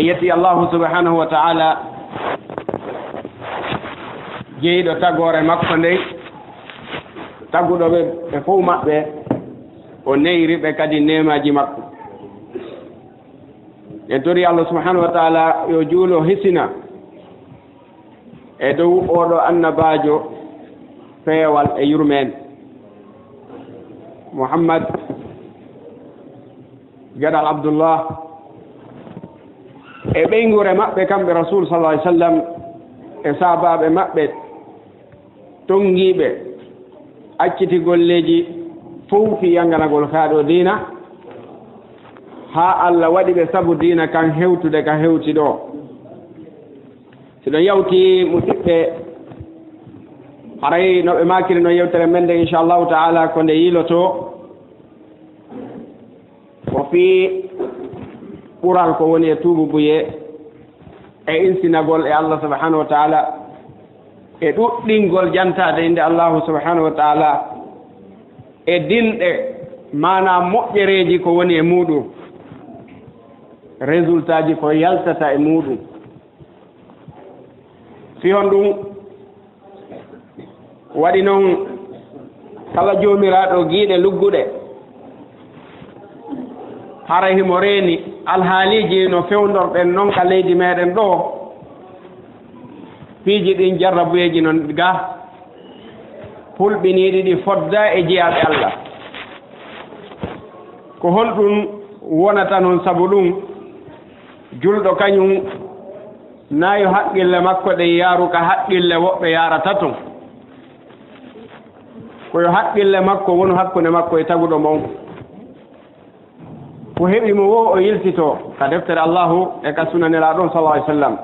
yetti Allah subhanahu wa ta'ala jeeyiɗo tagore makko ndey tagguɗoɓe ɓe fof maɓɓe o neyriɓe kadi nemaji makko en tori Allah subhanahu wa ta'ala yo juulo hissina e dow oɗo annabajo peewal e yurmen Muhammad gaɗal Abdullah e ɓeygure maɓɓe kamɓe Rasul sallallahu alaihi wasallam e sahabaɓe maɓɓe tongiɓe acciti golleji fof fi yanganagol kaaɗo diina ha Allah waɗi ɓe sabu diina kan hewtude ka hewti ɗo siɗo yawti musidɓe haray no ɓe makiri no yewtere men nde inchallahu taala ko nde yiloto ko fi ɓural ko woni e tuubu buye e insinagol e Allah subhanahu wa taala e ɗuɗɗingol jantade inde Allahu subhanahu wa taala e dinɗe mana moƴƴereji ko woni e muɗum résultat ji ko yaltata e muɗum fiyon ɗum waɗi noon kala jomiraɗo guiɗe lugguɗe haray himo reeni alhaaliji no fewdorɗen noon ka leydi meɗen ɗo piiji ɗin jarrabuyeji noon ga hulɓiniɗi ɗi fodda e jeyaɓe Allah ko honɗum wonata noon sabu ɗum julɗo kañum nayo haqqille makko ɗe yaaru ka haqqille woɓɓe yarata ton koyo haqqille makko woni hakkunde makko e taguɗo mon ko heɓi mo wo o yiltito ka deftere Allahu e ka sunanelaɗon sallallahu alaihi wasallam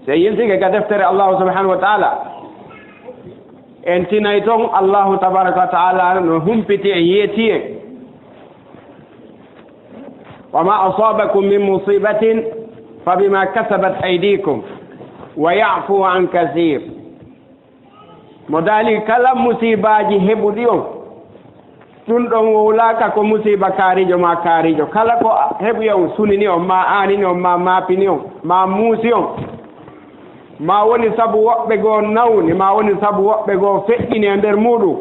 se yiltike ka deftere Allahu subhanahu wa ta'ala en tinay toon Allahu tabaraka wa ta'ala no humpiti en yeeti en wa ma asabakum min musibatin fa bima kasabat aydikum wa ya'fu an kathir mo daali kala musibaji heɓuɗi on ɗum ɗon wowlaka ko musiba kaarijo ma kaarijo kala ko heɓi on sunini on ma aanini on ma maapini on ma muusi on ma woni sabu woɓɓe goo nawni ma woni sabu woɓɓe goo feƴƴini e nder muɗum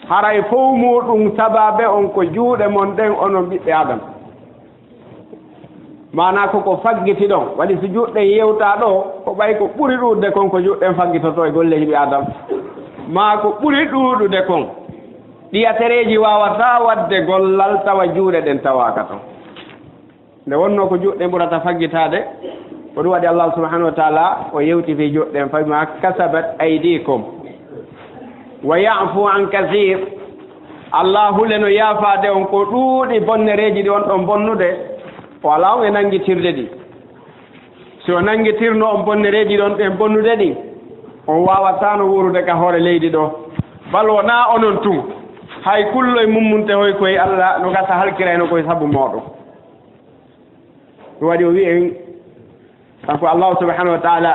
haray fof muɗum sababe on ko juuɗe mon ɗen onon ɓiɓɓe adama mana koko faggiti ɗon waɗi so juɗɗen yewta ɗo ko ɓay ko ɓuri ɗuɗde kon ko juɗɗen faggitoto e golleji ɓi adama ma ko ɓuri ɗuɗude kon ɗiyatereji wawata wadde gollal tawa juuɗe ɗen tawaka ton nde wonno ko juɗɗen ɓurata faggitade ko ɗum waɗi Allah subhanahu wa ta'ala o yewti fi juɗɗen fa bima kasabat aydikum wa ya'fu an kathir Allah hulle no yaafade on ko ɗuuɗi bonnereji ɗi on ɗon bonnude o ala on e nangitirde ɗi so nangitirno on bonnereji ɗon ɗen bonnude ɗi on wawata no wurude ka hoore leydi ɗo bal wona onon tun hay kullo e mummunte hoy koye Allah no gasa halkirayno koye sabu moɗon ɗum waɗi o wi en kanko Allah subhanahu wa ta'ala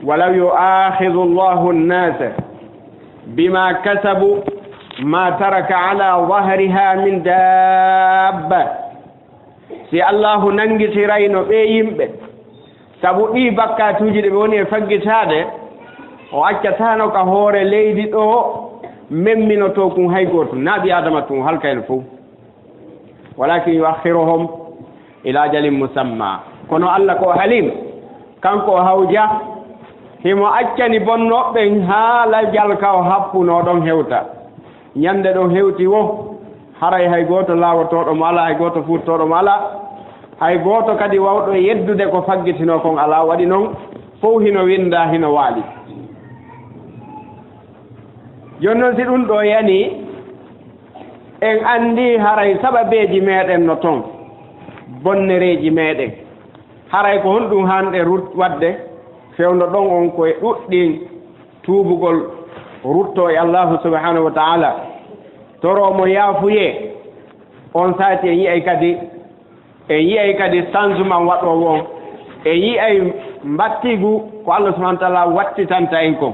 walaw yu'akhidhu Allahu an-nasa bima kasabu ma taraka ala dhahriha min dabba si Allahu nangitirayno ɓe yimɓe sabu ɗi bakkatuji ɗe ɓe woni e faggitade o accatano ka hoore leydi ɗo memminoto kum hay goto naaɓi adama tum halkayno fof walakin yuakhiruhum ila ajalin musamma kono Allah ko halim kanko hawja himo accani bonnoɓɓen haala jalka o happuno ɗon hewta ñande ɗon hewti wo haray hay goto laawotoɗomo ala hay goto futtoɗomo ala hay goto kadi wawɗo yeddude ko faggitino kon ala waɗi noon fof hino winda hino waali joni noon si ɗum ɗo yani en andi haray sababeji meɗen no toon bonnereji meɗen haray ko honɗum hanɗe wadde fewno ɗon on koye ɗuɗɗin tuubugol rutto e Allahu subhanahu wa ta'ala toromo yaafuye on saati en yiyay kadi changement waɗowo on en yiyay mbattigu ko Allah subhanahu wa ta'ala wattitanta en kon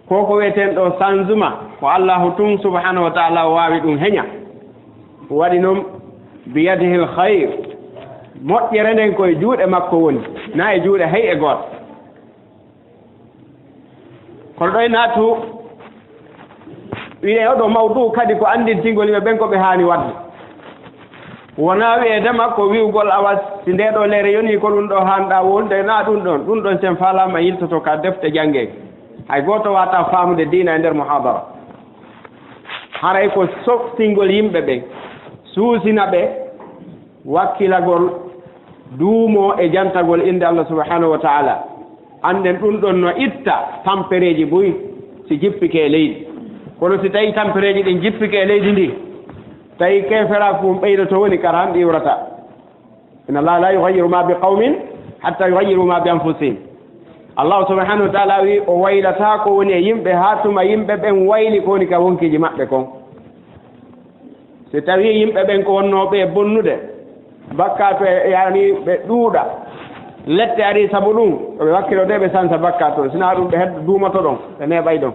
koko wiyeten ɗo changement ko Allahu tun subhanahu wa ta'ala wawi ɗum heña waɗi noon biyadihi alkhayr moƴƴere nden koye juuɗe makko woni na e juuɗe hay e gooto kono ɗo e naatu wiye oɗo mawdu kadi ko andintingol yimɓe ɓen ko ɓe haani wadde wona wi'edema ko wiwgol awas si nde ɗo leere yoni ko ɗum ɗo hanɗa wonde na ɗum ɗon sen falama yiltoto ka defte jangge hay goto wata famude diina e nder muhadara haray ko softingol yimɓe ɓen suusina ɓe wakkilagol duumo e jantagol inde Allah subhanahu wa ta'ala anden ɗum ɗon no itta tampereji boyi si jippike e leydi kono si tawi tampereji ɗin jippike e leydi ndi tawi kefera fum ɓeydoto woni kara han ɗiwrata inna Allah la yughayyiru ma bi qawmin hatta yughayyiru ma bi anfusihim Allah subhanahu wa ta'ala wi o waylata ko woni e yimɓe ha tuma yimɓe ɓen wayli ko woni ka wonkiji maɓɓe kon si tawi yimɓe ɓen ko wonnoɓe e bonnude bakka to yani ɓe ɗuuɗa lette ari sabu ɗum ɓe wakkilo de ɓe sansa bakka toon sina ɗum ɓe heddo duumoto ɗon ɓe neɓay ɗon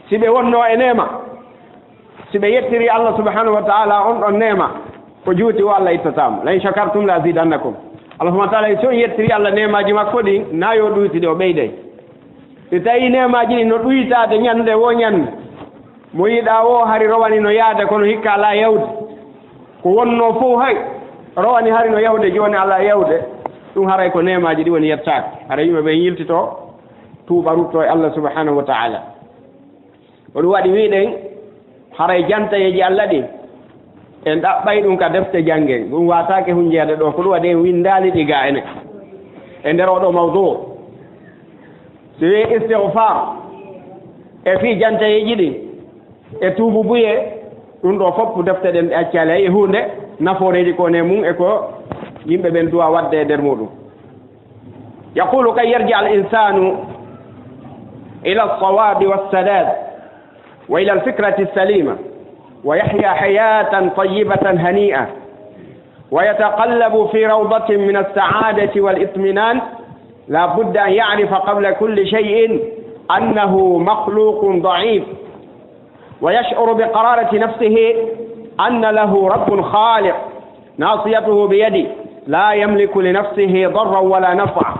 si ɓe wonno e nema si ɓe yettiri Allah subhanahu wa ta'ala on ɗon nema ko juuti o Allah ittatamo la in shakartum la azidannakum Allah subhanahu wa ta'ala so yettiri Allah nemaji makko ɗi na yo ɗuytude o ɓeyday si tawi nemaji ɗi no ɗuytade ñande wo ñande mo yiɗa o hari rowani no yaade kono hikka ala yawde ko wonno fof hay rowani hari no yawde joni ala yawde ɗum haray ko nemaji ɗi woni yettake haray yimɓe ɓen yiltito tuuɓa rutto e Allah subhanahu wa ta'ala ko ɗum waɗi wiɗen haray jantayeji Allah ɗi en ɗaɓɓay ɗum ka defte janggen ɗum watake hunjeede ɗo ko ɗum waɗi en windali ɗi ga ene e nder oɗo mawdu so wi istighfar e fi jantayeji ɗi e tuubu buye ɗum ɗo fof defte ɗen ɗe accali hay e hunde nafooreji kone mum e ko yimɓe ɓen duwa wadde e nder muɗum yaqulu kay yarji al insanu ila alsawabi wassadad wa ila alfikrati alsalima ويحيا حياة طيبة هنيئة ويتقلب في روضة من السعادة والإطمئنان لا بد أن يعرف قبل كل شيء أنه مخلوق ضعيف ويشعر بقرارة نفسه أن له رب خالق ناصيته بيده لا يملك لنفسه ضرا ولا نفعا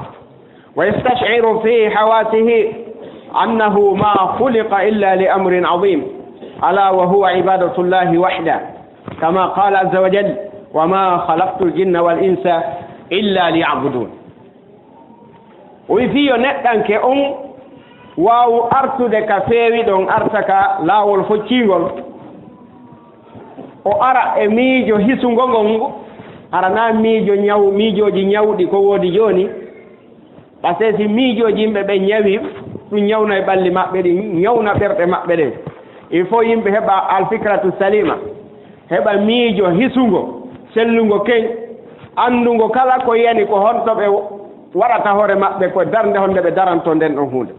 ويستشعر في حواسه أنه ما خلق إلا لأمر عظيم ألا وهو عبادة الله وحده كما قال عز وجل وما خلقت الجن والإنس إلا ليعبدون ويفيو نتانك واو أرتد كفيوي دون أرتك لاول فوتشيغول o ara e miijo hisugongol ngu arana miijo ñaw miijoji ñawɗi ko woodi joni par ce que si miijoji yimɓe ɓe ñawi ɗum ñawna e ɓalli maɓɓe ɗi ñawna ɓerɗe maɓɓe ɗen il faut yimɓe heɓa alfikratu salima heɓa miijo hisungo sellugo keñ anndugo kala ko yani ko honto ɓe waɗata hoore maɓɓe ko darnde honde ɓe daranto nden ɗon hunde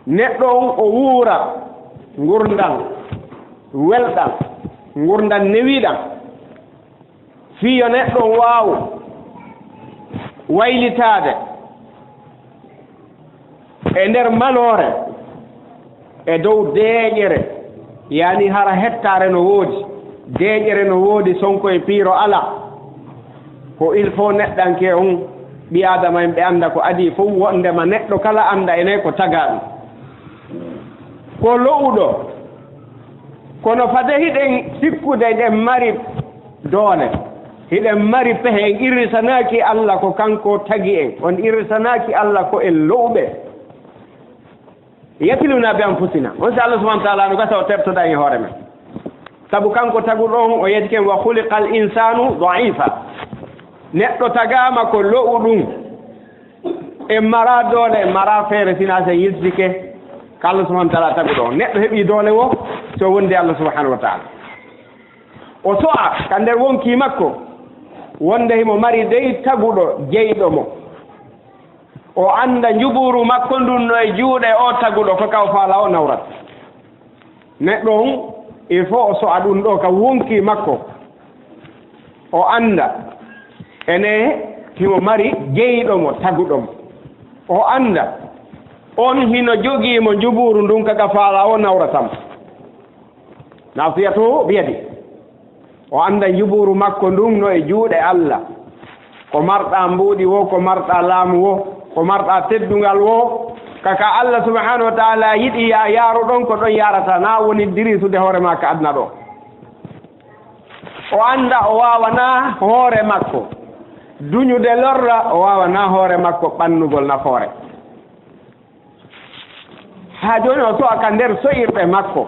neɗɗo on o wuura gurdal welɗal gurdal newiɗal fiyo neɗɗo waaw waylitade e nder malore e dow deeƴere yani hara hettare no woodi deeƴere no woodi sonko e piiro ala ko il faut neɗɗanke on ɓi adama en ɓe anda ko adi fof wondema neɗɗo kala anda ene ko taga ɗum ko lowuɗo kono fade hiɗen sikkude ɗen mari doole hiɗen mari pehe en irrisanaki Allah ko kanko tagi en on irrisanaki Allah ko en lowɓe yatiluna bi anfusina on si Allah subhanahu wa ta'ala no gasa o tebtoɗa e hoore men sabu kanko taguɗo on o yedi ken wa khuliqa al insanu da'ifa neɗɗo tagama ko lowu ɗum e mara doole mara feere sina so yiltike ko Allah subhanahu wa ta'ala taguɗo on neɗɗo heeɓi doole wo so wondi Allah subhanahu wa ta'ala o so'a ka nder wonki makko wonde himo mari dey taguɗo jeyɗo mo o anda njuburu makko ndun no e juuɗe o taguɗo ko kaw faala o nawrat neɗɗo on il faut o so'a ɗum ɗo ka wonki makko o anda ene himo mari jeyɗo mo taguɗo mo o anda on hino jogiimo njuburu ndun kaka faala o nawratamo nasiyatu biyadi o anda juburu makko ndun no e juuɗe Allah ko marɗa mbuuɗi wo ko marɗa laamu wo ko marɗa teddungal wo kaka Allah subhanahu wa ta'ala yiɗi ya yaaru ɗon ko ɗon yarata na woni dirisude hoore ma ka adna ɗo o anda o wawana hoore makko duñude lorra o wawana hoore makko ɓannugol nafoore ha joni o so'a ka nder soyirɗe makko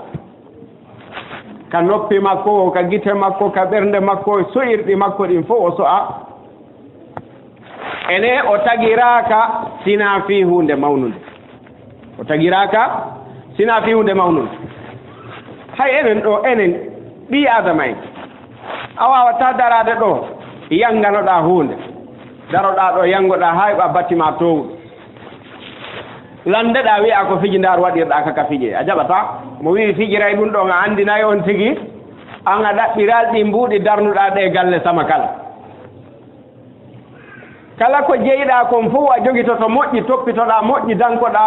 ka noppi makko ka gite makko ka ɓernde makko soyirɗi makko ɗin fof o so'a ene o tagiraka sina fi hunde mawnude o tagiraka sina fi hunde mawnude hay enen ɗo enen ɓi adama en a wawata darade ɗo yanganoɗa hunde daroɗa ɗo yangoɗa ha ɓa battima towɗo landeɗa wiya ko fijindar waɗirɗa kaka fije a jaɓata mo wi fijiray ɗum ɗon a andinayi on tigi an a ɗaɓɓiral ɗi mbuuɗi darnuɗa ɗe galle sama kala ko jeyɗa kon fof a jogitoto moƴƴi toppitoɗa moƴƴi dankoɗa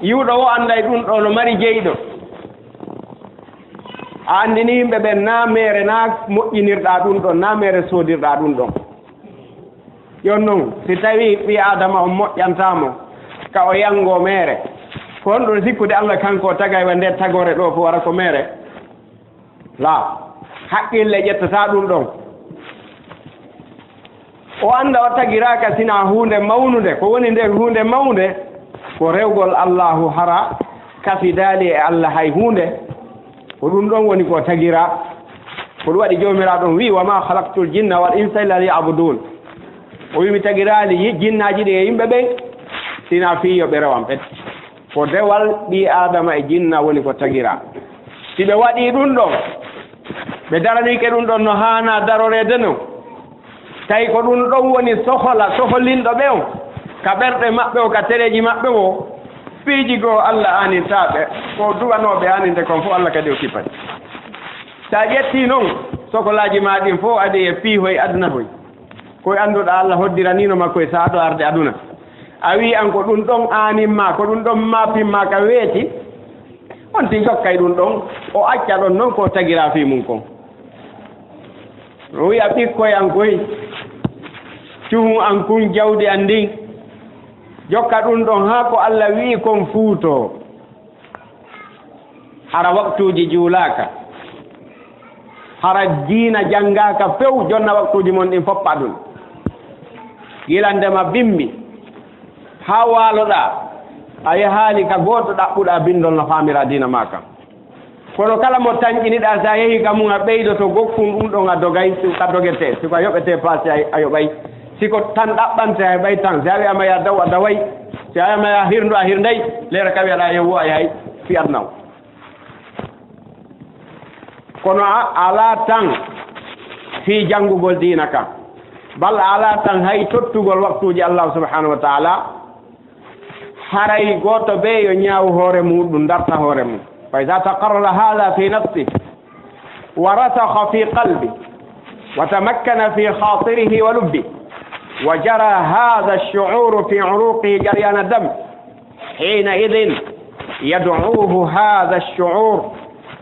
yiwɗo o anday ɗum ɗo no mari jeyɗo a andini yimɓe ɓen na mere na moƴƴinirɗa ɗum ɗon na mere soodirɗa ɗum ɗon jon noon si tawi ɓi adama o moƴƴantamo ka o yango mere ko on ɗon sikkude Allah kanko tagay wa nder tagore ɗo fo wara ko mere la haqqille ƴettata ɗum ɗon o anda o tagiraka sina hunde mawnude ko woni nder hunde mawnde ko rewgol Allahu hara kafidali e Allah hay hunde ko ɗum ɗon woni ko tagira ko ɗum waɗi jomiraɗo wi wa ma halaqtul jinna wal insa illa liya'budun o wimi tagirali jinnaji ɗi e yimɓe ɓen sina fiyo ɓe rewan ɓet ko dewal ɓi adama e jinna woni ko tagira si ɓe waɗi ɗum ɗon ɓe daranike ɗum ɗon no hana darorede no tawi ko ɗum ɗon woni soholinɗo ɓe o ka ɓerɗe maɓɓe o ka tereji maɓɓe o piiji goo Allah anintaɓe ko duwanoɓe aninde kon fof Allah kadi o kippati sa ƴetti noon sokolaji ma ɗin fof adi e piihoy aduna hoy koye annduɗa Allah hoddiranino makko e saaɗo arde aduna a wi an ko ɗum ɗon aanimma ko ɗum ɗon mapimma ka weeti on ti jokkay ɗum ɗon o acca ɗon noon ko tagira fi mum kon o wiya ɓikkoye an koy cuhu an kun jawdi an ndin jokka ɗum ɗon ha ko Allah wi kon fuuto hara waktuji juulaka hara diina janngaka few jonna waktuji mon ɗin foppa ɗum gilandema bimbi ha waaloɗa a yahaali ka gooto ɗaɓɓuɗa bindol no faamira diina ma kam kono kala mo tañƴiniɗa sa yehi ka mum a ɓeydoto gokkun ɗum ɗon a dogay ka dogete siko a yoɓete passe a yoɓay siko tan ɗaɓɓante a heɓay tan si a wiyama ya daw a daway si a wiyama ya hirndu a hirnday lera ka wiyaɗa yewo a yahay fiyatnaw kono ala tan fi janngugol diina kam balla ala tan hay tottugol waktuji Allah subhanahu wa ta'ala haray goto be yo ñaawu hoore muɗum darta hoore mum fa ida taqarrara hada fi nafsi wa rasakha fi qalbi wa tamakkana fi khatirihi wa lubbi wa jara hada ash-shu'ur fi 'uruqihi jaryan ad-dam hina idhin yad'uuhu hada ash-shu'ur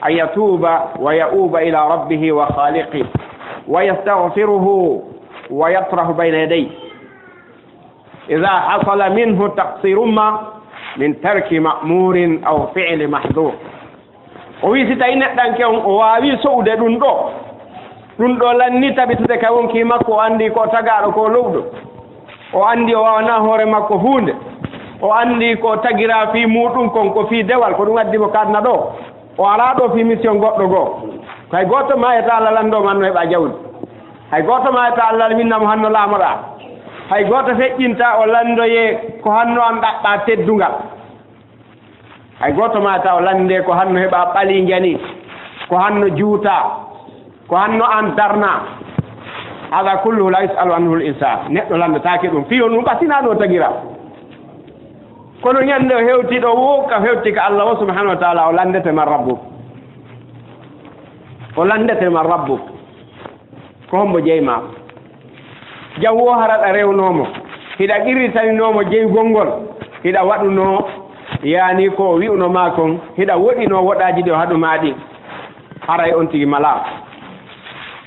an yatuba wa ya'uba ila rabbih wa khaliqihi wa yastaghfiruhu wa yatrahu bayna yadayhi إذا حصل منه تقصير ما من ترك مأمور أو فعل محظور وي ستا إنتان كيون واوي سودة دون لاني تبتد كيون كي مكو عندي كو تغار كو لودو o andi o wana hoore makko hunde o andi ko tagira fi muɗum kon ko fi dewal ko ɗum addi mo kadna ɗo o ala ɗo fi mission goɗɗo goo hay goto ma eta Allah lando man no heɓa jawdi hay goto ma eta Allah winnamo hanno laamoɗa hay goto feƴƴinta o landoye ko hanno an ɗaɓɓa teddungal hay goto mata o lande ko hanno heɓa ɓali jani ko hanno juuta ko hanno an darna hada kulluhu la yusalu anhu l insan neɗɗo landatake ɗum fiyo ɗum ɓasinaɗo tagira kono ñande o hewtiɗo wo ka hewti ka Allah o subhanahu wa taala o landete man rabbuk o landete man rabbuk ko hombo jeyma jam wo haraɗa rewnomo hiɗa qirritaninomo jeygol ngol hiɗa waɗuno yani ko wi'uno ma kon hiɗa woɗino woɗaji ɗi o haɗuma ɗi haray on tigi mala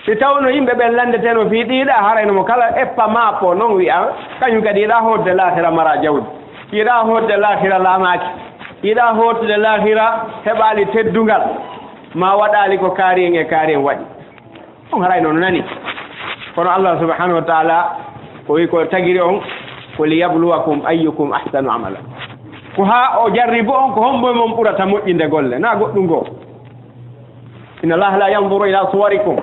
si tawno yimɓe ɓen landeteno fi ɗiɗa harayno mo kala eppa maapo noon wiya kañum kadi yiɗa hodde lahira mara jawdi yiɗa hodde lahira laamaki yiɗa hodde lahira heɓali teddungal ma waɗali ko kaari en e kaari en waɗi on harayno no nani kono Allah subhanahu wa ta'ala ko wi ko tagiri on ko liyabluwakum ayyukum ahsanu amala ko ha o jarribo on ko hombo mon ɓurata moƴƴinde golle na goɗɗum goo inna allaha la yanzuru ila suwarikum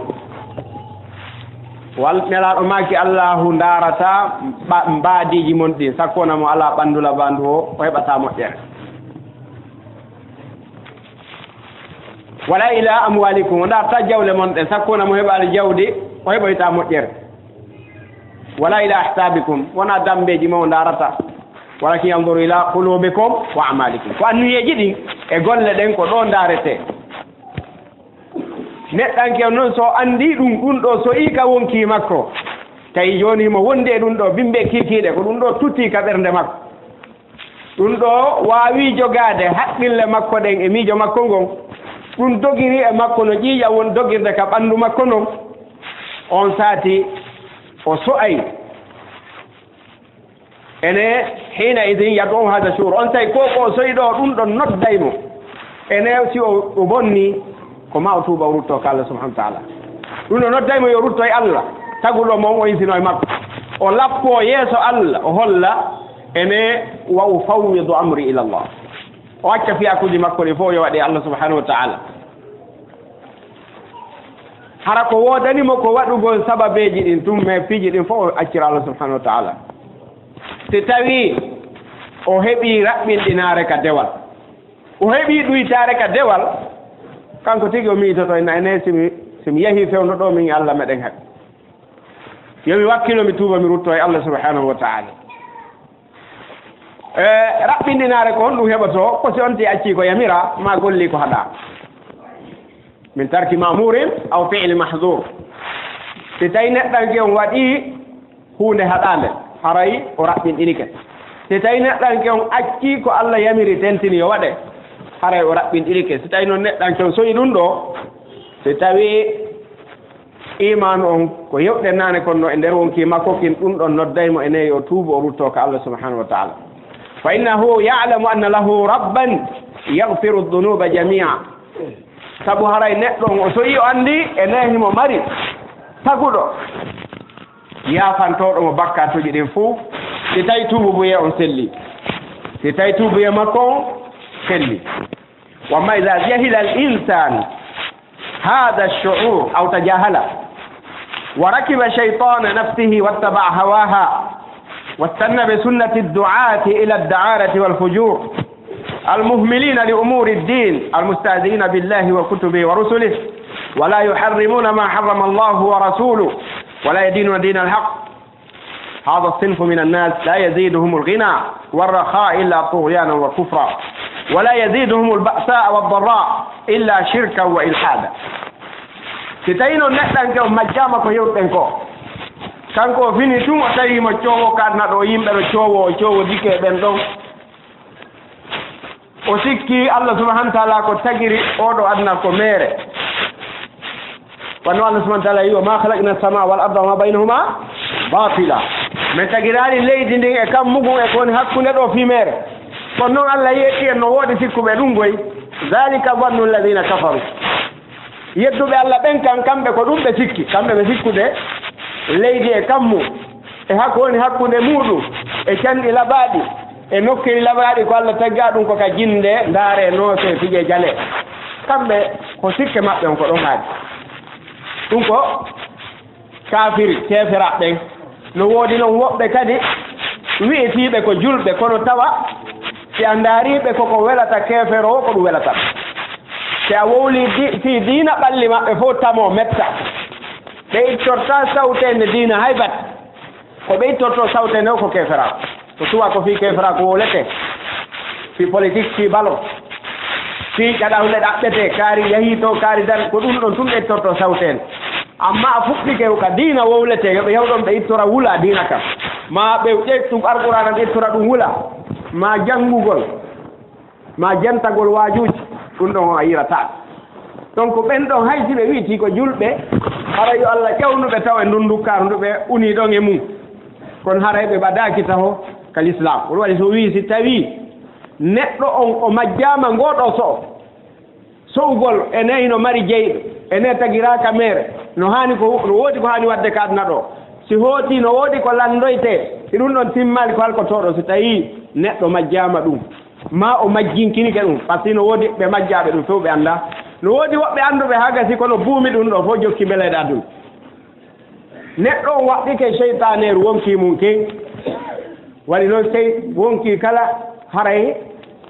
wal nelaɗo maki allahu darata mbaadiji mon ɗi sakkona mo ala ɓandula bandu o heɓata moƴƴere wala ila amwalikum o darta jawle mon ɗe sakkona mo heɓali jawdi o heɓoyta moƴƴere wala ila ahsabikum wona dambeji mo darata walakin yanzuru ila qulubikum wa amalikum ko annuyeji ɗin e golle ɗen ko ɗo darete neɗɗanke noon so andi ɗum ɗo so ika wonki makko tawi joni mo wondi e ɗum ɗo bimɓe kikiɗe ko ɗum ɗo tutti ka ɓernde makko ɗum ɗo wawi jogade haqqille makko ɗen e miijo makko ngon ɗum dogiri e makko no ƴiiƴa won dogirde ka ɓandu makko noon on saati o so'ay ene hina idin yadu hada shur on tawi ko o soyi ɗo ɗum ɗon noddaymo ene si o bonni ko ma o tuuba o rutto ko Allah subhanahu wa ta'ala ɗum ɗo noddaymo yo rutto e Allah taguɗo mo o yisino e makko o lappo yeeso Allah o holla ene wa ufawwidu amri ila Allah o acca fiyakuji makko ɗi fof yo waɗe Allah subhanahu wa ta'ala hara ko wodanimo ko waɗugol sababeji ɗin tum mais piiji ɗin fof o accira Allah subhanahu wa ta'ala si tawi o heɓi raɓɓinɗinare ka dewal o heɓi ɗuytare ka dewal kanko tigi o miitoto ene simi yeehi fewno ɗo min Allah meɗen haɓi yomi wakkilo mi tuuba mi rutto e Allah subhanahu wa ta'ala raɓɓinɗinare ko honɗum heɓoto ko si on ti acci ko yamira ma golli ko haɗa min tarki mamurin aw fi'li mahdur si tawi neɗɗanke on waɗi hunde haɗande haray o raɓɓinɗinike si tawi neɗɗanke on acci ko Allah yamiri tentini yo waɗe haray o raɓɓinɗinike si tawi noon neɗɗanke on soyi ɗum ɗo si tawi iman on ko yewɗe nane konno e nder wonki makko kin ɗum ɗon noddaymo e neyi o tuubo o rutto ko Allah subhanahu wa ta'ala fa innahu ya'lamu anna lahu rabban yaghfiru dhunuba jami'a sabu haray neɗɗo o soyi o andi e nehimo mari taguɗo yafantoɗo mo bakkatuji ɗin fuu si tawi tuubuye on selli si tawi tuubuye makko on selli wamma ida jahila al insan hada ash-shu'ur aw tajahala wa rakiba shaytana nafsihi wattaba'a hawaha واستنى بسنة الدعاة إلى الدعارة والفجور المهملين لأمور الدين المستهزئين بالله وكتبه ورسله ولا يحرمون ما حرم الله ورسوله ولا يدينون دين الحق هذا الصنف من الناس لا يزيدهم الغنى والرخاء إلا طغيانا وكفرا ولا يزيدهم البأساء والضراء إلا شركا وإلحادا كتينو نحن كم مجامك يوتنكو kanko fini tun o tawi mo coowo kadna ɗo yimɓe ɗo coowo dike ɓen ɗon o sikki Allah subhanahu wa ta'ala ko tagiri oɗo adna ko mere wanno Allah subhanahu wa ta'ala yi wa ma khalaqna as-samaa wal arda wa ma baynahuma batila min tagirani leydi ndin e kam mugum e koni hakkunde ɗo fi mere kono noon Allah yetti en no woodi sikkuɓe ɗum goy zalika dhannu alladhina kafaru yedduɓe Allah ɓen kan kamɓe ko ɗum ɓe sikki kamɓe ɓe sikkude leydi e kammu e hakko woni hakkunde muɗum e canɗi laɓaɗi e nokkiri laɓaɗi ko Allah tagga ɗum ko ka jinde ndaare noose fije jale kamɓe ko sikke maɓɓe on ko ɗon haadi ɗum ko kafiri keferaɓe ɓen no woodi noon woɓɓe kadi wi'etiɓe ko julɓe kono tawa si a ndaariɓe koko welata kefero o ko ɗum welata si a wowli fi diina ɓalli maɓɓe fof tamo metta ɓe ittorta sawtende diina hay bat ko ɓe ittorto sawtende o ko kefera to suwa ko fi kefera ko wolete fi politique fi balo fi ƴaɗawle ɗaɓɓete kaari yahii to kaari dan ko ɗum ɗon tum ɓe ittorto sawtende amma a fuɗɗike ka diina wowlete yoɓe hewɗon ɓe ittora wula diina kam ma ɓe ƴettum alqur'ana ɓe ittora ɗum wula ma janngugol ma jantagol waajuuji ɗum ɗon a yirata donc ɓen ɗon hay si ɓe wiiti ko julɓe hara yo Allah ƴewnuɓe taw e ndundukkar nduɓe uni ɗon e mum kono hara ɓe ɓadaki taho ka l'islam ɗum waɗi so wi si tawi neɗɗo on o majjama ngoɗo sowgol ene ino mari jeyɗo ene tagiraka mere no hani ko no woodi ko hani wadde ka aduna ɗo si hooti no woodi ko landoyte si ɗum ɗon timmali ko halkotoɗo so tawi neɗɗo majjama ɗum ma o majjinkinike ɗum par ce que no woodi ɓe majjaɓe ɗum few ɓe anda no woodi woɓɓe anduɓe ha gasi kono buumi ɗum ɗo fof jokki beleɗe aduna neɗɗo on waɗɗike cheytaneru wonki mum ke waɗi noon wonki kala haray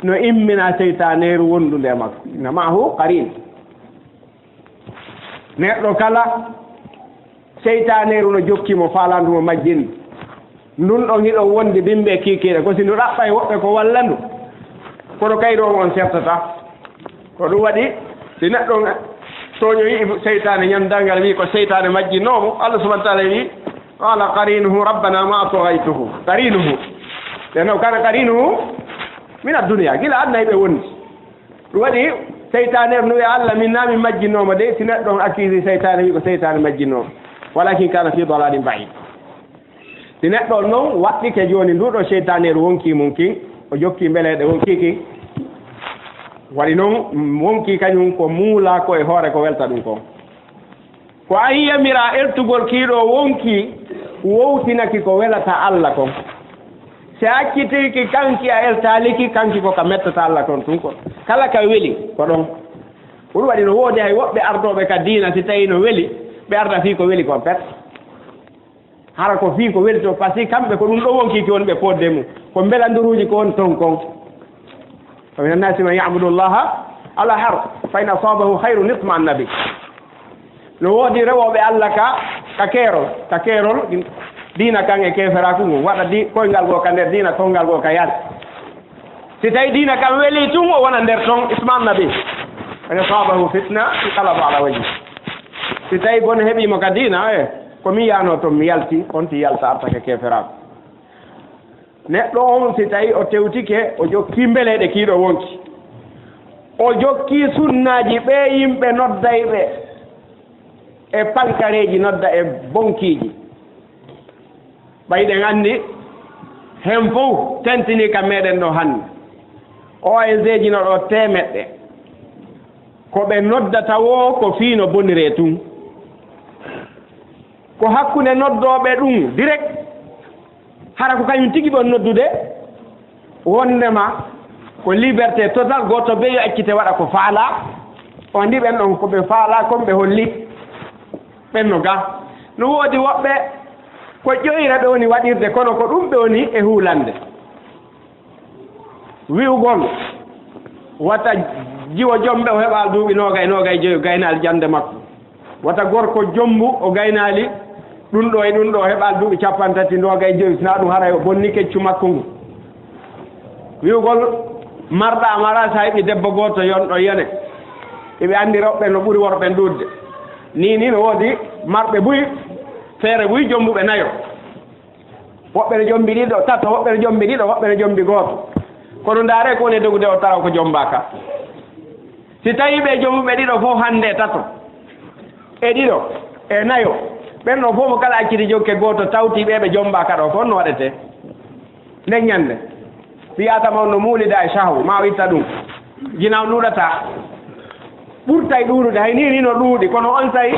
no immina cheytaneru wondude makko inna maahu qarin neɗɗo kala cheytaneru no jokkimo falandumo majjinde ndun ɗon hiɗon wondi bimɓe kikiɗe ko si ndu ɗaɓɓa e woɓɓe ko wallandu kono kayɗo on seftata ko ɗum waɗi si neɗɗo toñoyi seytane ñamdalngal wi ko seytane majjinnomo Allah subahana taala wi qala qarinuhu rabbana ma tohaytuhu qarinuhu ɗeno kana qarinuhu min adduniya gila adna ɓe wondi ɗum waɗi seytane no wi Allah min na min majjinnoma de si neɗɗo on accuse seytane wi ko seytane majjinnoma walakin kana fi dalalin ba'id si neɗɗo noon waɗɗike joni nduɗo seytaneru wonki mum kin o jokki mbeleɗe wonki kin waɗi noon wonki kañum ko muula ko e hoore ko welta ɗum ko a yiyamira eltugol kiiɗo wonki wowtinaki ko welata Allah kon si accitiki kanki a eltaliki kanki ko ka mettata Allah kon tun ko kala ka weli ko ɗon ɗum waɗi no woodi hay woɓɓe ardoɓe ka diina si tawi no weli ɓe arda fii ko weli kon pet hara ko fii ko weli to par ce que kamɓe ko ɗum ɗo wonkiki woni ɓe podde mum ko belandoruji ko woni ton kon ومن الناس من يعبد الله على حرف فإن أصابه خير اطمأن به no woodi rewoɓe Allah ka keerol diina kan e keferaku mum waɗa koyngal goo ka nder diina kongal goo ka yaade si tawi diina kam weeli tun o wona nder ton ismanna bi ene sabahu fitna inqalaba ala wajhi si tawi bono heɓimo ka diina ko mi yano toon mi yalti on ti yalta artake keferaku neɗɗo on si tawi o tewtike o jokki mbeleɗe kiiɗo wonki o jokki sunnaji ɓe yimɓe noddayɓe e pankareji nodda e bonkiji ɓayɗen anndi hen fof tentini kam meɗen ɗo hannde ONG ji no ɗo temeɗɗe ko ɓe noddata wo ko fiino bonire tun ko hakkunde noddoɓe ɗum direct hara ko kañum tigi ɓon noddude wondema ko liberté total goto be yo accite waɗa ko faala o ndi ɓen ɗon ko ɓe faala comme ɓe holli ɓen no ga no woodi woɓɓe ko ƴoyra ɓe woni waɗirde kono ko ɗum ɓe woni e huulande wi'ugol wata jiwo jomɓe o heɓa duuɓi nogay joyi gaynali jande makko wata gorko jombu o gaynali ɗum ɗo e ɗum ɗo heɓal duuɓi 50 sina ɗum haray o bonni keccu makko ngu wi'ugol marɗa mara sa heɓi debbo goto yonɗo yone eɓe andi rewɓe no ɓuuri worɓe ɗudde ni no woodi marɓe buyi feere buyi jombuɓe nayo woɓɓe ne jombi ɗiɗo tato woɓɓe ne jombi ɗiɗo woɓɓe ne jombi gooto kono ndaare ko woni dogude o taraw ko jombaka si tawi ɓe jombuɓe ɗiɗo fof hande tato e ɗiɗo e nayo ɓen ɗo fof mo kala acciti jokke gooto tawti ɓe jombaka ɗo ko on no waɗete nden ñande wiyatama on no muulida e sahwu ma o itta ɗum jinaw ɗuuɗata ɓurtay ɗuuɗude hay ni no ɗuuɗi kono on tawi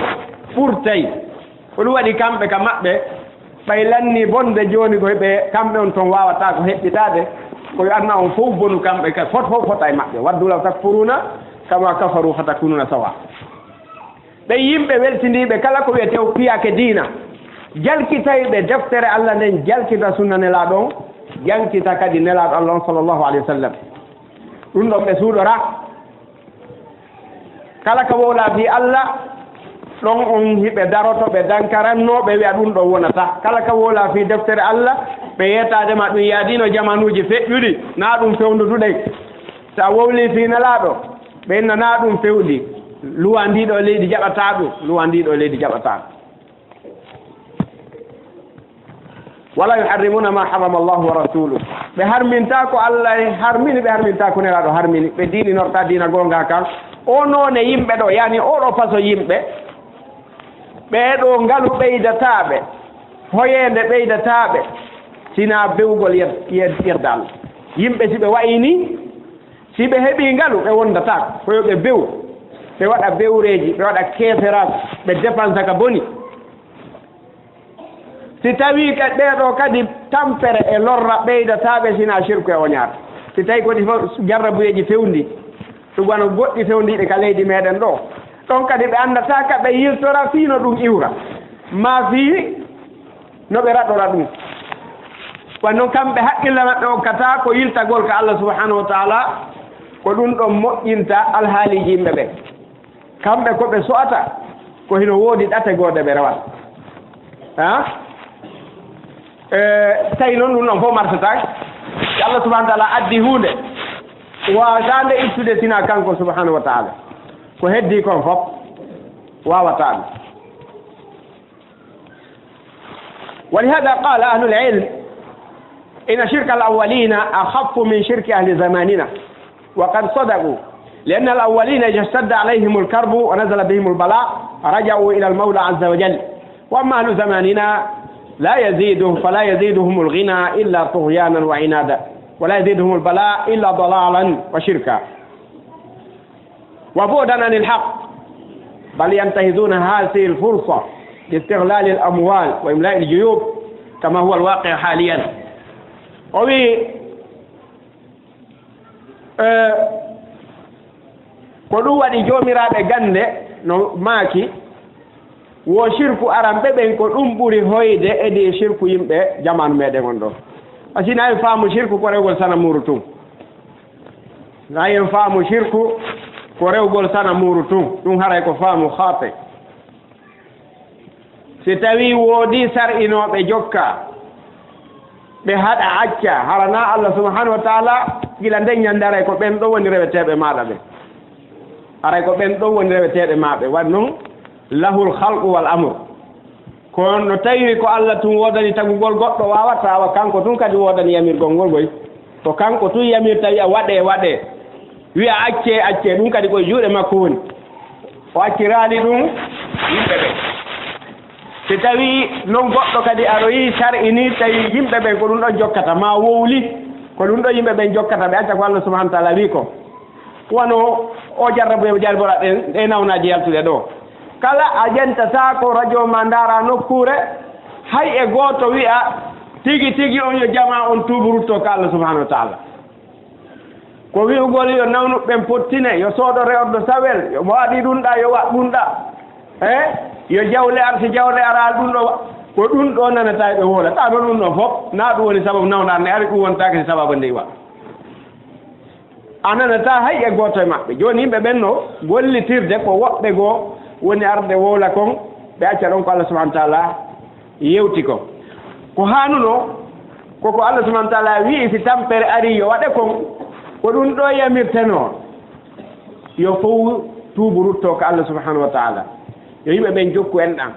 ɓurtay ko ɗum waɗi kamɓe ka maɓɓe ɓay lanni bonde jooni koye ɓe kamɓe on toon wawata ko heɓɓitade koye anna on fof bonu kamɓe ka fof fota e maɓɓe waddulaw takfuruna kama kafaru fatakununa sawa ɓe yimɓe weltindiɓe kala ko wiyete piyake diina jalkitayɓe deftere Allah nden jalkita sunna nelaɗo on jalkita kadi nelaɗo Allah on sallllahu alayhi wa sallam ɗum ɗon ɓe suuɗora kala ko wowla fi Allah ɗon on hiɓe daroto ɓe dankaranno ɓe wiya ɗum ɗo wonata kala ko wowla fi deftere Allah ɓe yetadema ɗum yaadino jamanuji feƴƴuɗi na ɗum fewnduduɗen sa wowli fi nelaɗo ɓe inna na ɗum fewɗi luwa ndiɗo leydi jaɓata ɗum luwa ndiɗo leydi jaɓata wala yuharrimuna ma harrama Allahu wa rasuluhu ɓe harminta ko Allah harmini ɓe harminta ko nelaɗo harmini ɓe diiɗinorta diina gonga kan o noone yimɓe ɗo yani oɗo façon yimɓe ɓeeɗo ngalu ɓeydataɓe hoyende ɓeydataɓe sina bewgol yerdal yimɓe si ɓe wayini si ɓe heeɓi ngalu ɓe wondatako koyo ɓe bew ɓe waɗa bewreji ɓe waɗa keeferago ɓe dépense ka boni si tawi ɓeeɗo kadi tampere e lorra ɓeydataɓe sina sirku e oñaata si tawi kodi fof jarrabuyeji fewndi ɗum wano goɗɗi fewndiɗe ka leydi meɗen ɗo ɗon kadi ɓe anndata ka ɓe yiltora fii no ɗum iwra ma fii no ɓe raɗora ɗum wan noon kamɓe haqqille maɓɓe okkata ko yiltagol ka Allah subhanahu wa taala ko ɗum ɗon moƴƴinta alhaaliji yimɓe ɓe kamɓe ko ɓe so'ata ko hino woodi ɗate goode ɓe rewata tawi noon ɗum ɗon fof martatake si Allah subhanahu wa taala addi hunde wawatande ittude sina kanko subhanahu wa taala ko heddi kon fof wawatande ولهذا قال أهل العلم إن شرك الأولين أخف من شرك أهل زماننا وقد صدقوا لأن الأولين إذا اشتد عليهم الكرب ونزل بهم البلاء رجعوا إلى المولى عز وجل وأما أهل زماننا لا يزيدهم فلا يزيدهم الغنى إلا طغيانا وعنادا ولا يزيدهم البلاء إلا ضلالا وشركا وبعدا عن الحق بل ينتهزون هذه الفرصة لاستغلال الأموال وإملاء الجيوب كما هو الواقع حاليا وفي ko ɗum waɗi joomiraaɓe gannde no maaki wo sirku aranɓe ɓen ko ɗum ɓuri hoyde edi sirku yimɓe jamanu meɗen on ɗo asina en faamu sirku ko rewgol sana muuru tun na en faamu sirku ko rewgol sana muuru tun ɗum haray ko faamu haate si tawi woodi sar'inooɓe jokka ɓe haɗa acca harana Allah subhanahu wa taala gila nden ñannde aray ko ɓen ɗo woni reweteeɓe maaɗa ɓe aray ko ɓen ɗon woni reweteeɓe maaɓe wan noon lahul halqu wal amre kono no tawi ko Allah tun woodani tagugol goɗɗo wawata wa kanko tun kadi woodani yamirgol ngol goy to kanko tun yamir tawi a waɗe wiya acce ɗum kadi koye juuɗe makko woni o acciraali ɗum yimɓe ɓe si tawi noon goɗɗo kadi aroyi sar'ini tawi yimɓe ɓen ko ɗum ɗon jokkata ma wowli ko ɗum ɗo yimɓe ɓen jokkata ɓe acca ko Allah subhanahu wa taala wi ko wono o jarrabuye jalbora ɗe nawnaji yaltude ɗo kala a ƴentata ko radio ma ndaara nokkure hay e gooto wi'a tigi on yo jama on tuuburutto ko Allah subhanahu wa taala ko wi'ugol yo nawnuɓen pottine yo soodo rewɗo sawel yo mo waɗi ɗum ɗa yo waɗ ɗum ɗa yo jawle ar si jawle ara ɗum ɗo ko ɗum ɗo nanata ɓe woola ɗa ɗo ɗum ɗo fof na ɗum woni sababu nawnar ne ari ɗum wontaki si sababu nde wa a nanata hay e gooto e maɓɓe jooni yimɓe ɓen no gollitirde ko woɓɓe goo woni arde wowla kon ɓe acca ɗon ko Allah subahana taala yewti ko haanuno koko Allah subahana taala wii si tampere ari yo waɗe kon ko ɗum ɗo yamirtenoo yo fof tuubu rutto ko Allah subahanahu wa taala yo yimɓe ɓen jokku en ɗan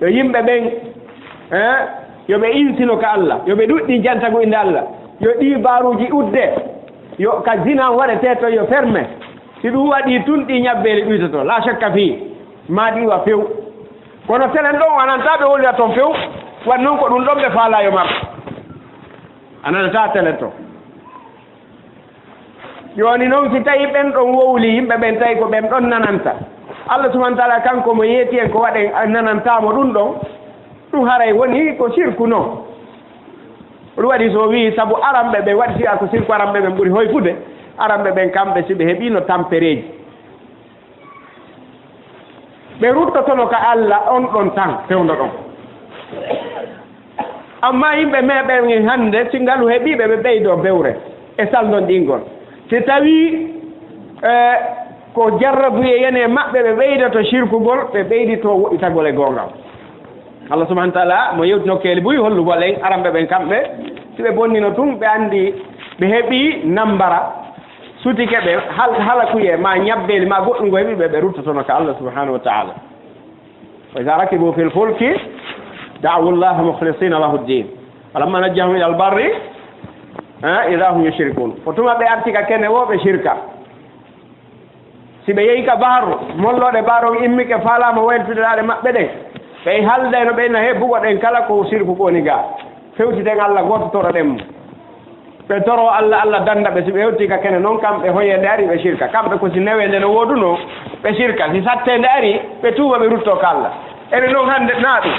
yo yimɓe ɓen yo ɓe insino ko Allah yo ɓe ɗuɗɗi jantago inde Allah yo ɗi baaruji udde yo ka zina waɗete to yo ferme si ɗum waɗi tun ɗi ñabbeele ɓuytoto la chakka fii ma ɗiwa few kono senen ɗon ananta ɓe wolwira toon few wan noon ko ɗum ɗon ɓe faalayo maɓɓe a nanata tele to jooni noon si tawi ɓen ɗon wowli yimɓe ɓen tawi ko ɓen ɗon nananta Allah subahana taala kanko mo yeeti en ko waɗen nanantamo ɗum ɗon ɗum haray woni ko sirku noon ɗum waɗi so wii sabu aranɓe ɓe waɗi siya ko sirku aranɓe ɓen ɓuri hoyfude aranɓe ɓen kamɓe si ɓe heeɓino tampereji ɓe ruttotono ka Allah on ɗon tan fewndo ɗon amma yimɓe meɓen hannde si ngalu heeɓiɓe ɓe ɓeydo bewre e saldon ɗingol si tawi ko jarrabuye yene maɓɓe ɓe ɓeydoto sirkugol ɓe ɓeydito woɗɗitagol e gongal Allah subahana taala mo yewtino keeli buyi hollugol en aranɓe ɓen kamɓe si ɓe bonnino tun ɓe anndi ɓe heeɓi nambara sutike ɓe halakuye ma ñabbeeli ma goɗɗum ngo heeɓi ɓe ruttotono ko Allah subahanahu wa taala wa ida rakibu fi lfulki da'wu llaha mukhlisina lahu ddin falamma najjahum ila albarri ida hum yushrikun ko tuma ɓe artika kene wo ɓe shirka si ɓe yehi ka baaru molloɗe baaru immike faalama weltudeɗaɗe maɓɓe ɗen ɓe halde no ɓeyna he bugoɗen kala ko sirku koni ga fewtiten Allah goto toroɗen ɓe toro Allah danda ɓe si ɓe hewti ka kene noon kamɓe hoyede ari ɓe sirka kamɓe ko si newede no woduno ɓe sirka si sattede ari ɓe tuuba ɓe rutto ka Allah ene noon hande na ɗum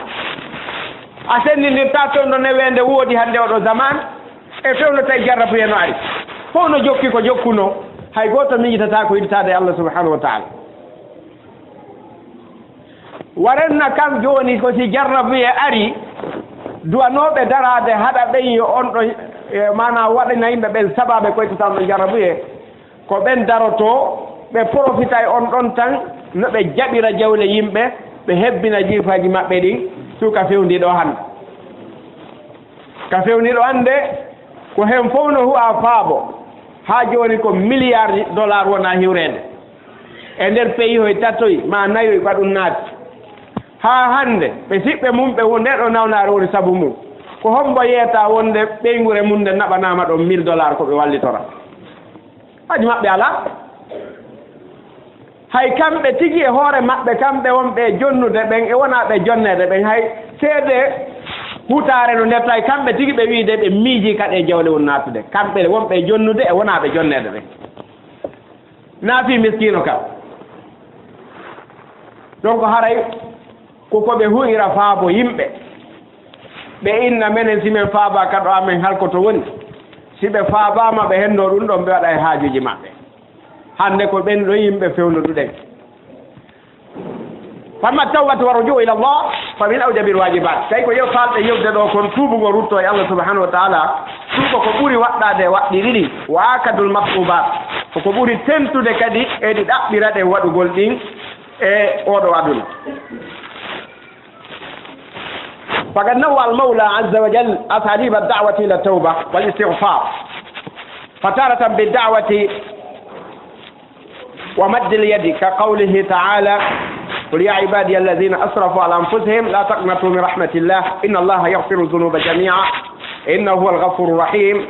a senninirta toon no newede woodi hande oɗo zaman e fewno tawi jarrabuye no ari fof no jokki ko jokkuno hay goto miijitata ko yiɗitade Allah subhanahu wa taala warenna kam joni ko si jarrabuye ari duwanoɓe darade haɗa ɓen yo on ɗo mana waɗana yimɓe ɓen sababe koytatan ɗo jarrabuye ko ɓen daroto ɓe profita e on ɗon tan no ɓe jaɓira jawle yimɓe ɓe hebbina jiifaji maɓɓe ɗin suka fewdiɗo hande ka fewniɗo hande ko hen fof no huwa faabo ha joni ko milliard dollar wona hiwrede e nder pays hoye tatoyi ma nayoy ko ɗum naati ha hande ɓe siɓɓe mum ɓe ndeɗo nawnare woni saabu mum ko hombo yeeta wonde ɓeygure mum nde naɓanama ɗon $1000 ko ɓe wallitora haji maɓɓe ala hay kamɓe tigi e hoore maɓɓe kamɓe wonɓe jonnude ɓen e wona ɓe jonnede ɓen hay seede hutare no ndefta kamɓe tigi ɓe wiide ɓe miiji kadi e jawle won natude kamɓe wonɓe jonnude e wona ɓe jonnede ɓen naafi miskino kam donc haray koko ɓe huira faabo yimɓe ɓe inna menen simen faaba kaɗo amen halkoto woni si ɓe faabama ɓe henno ɗum ɗon ɓe waɗa e haajuji maɓɓe hande ko ɓen ɗo yimɓe fewnoduɗen famma tawbatu wa rujuu ila Allah fa min awjabil wajibat tawi ko falɗe yewde ɗo kon tuubugo rutto e Allah subhanahu wa taala tuuba ko ɓuri waɗɗade waɗɗi ɗiɗi wa akadul maqtubat koko ɓuri tentude kadi e ɗi ɗaɓɓira ɗe waɗugol ɗin e oɗo aduna فقد نوى المولى عز وجل أساليب الدعوة إلى التوبة والاستغفار فتارة بالدعوة ومد اليد كقوله تعالى قل يا عبادي الذين أسرفوا على أنفسهم لا تقنطوا من رحمة الله إن الله يغفر الذنوب جميعا إنه هو الغفور الرحيم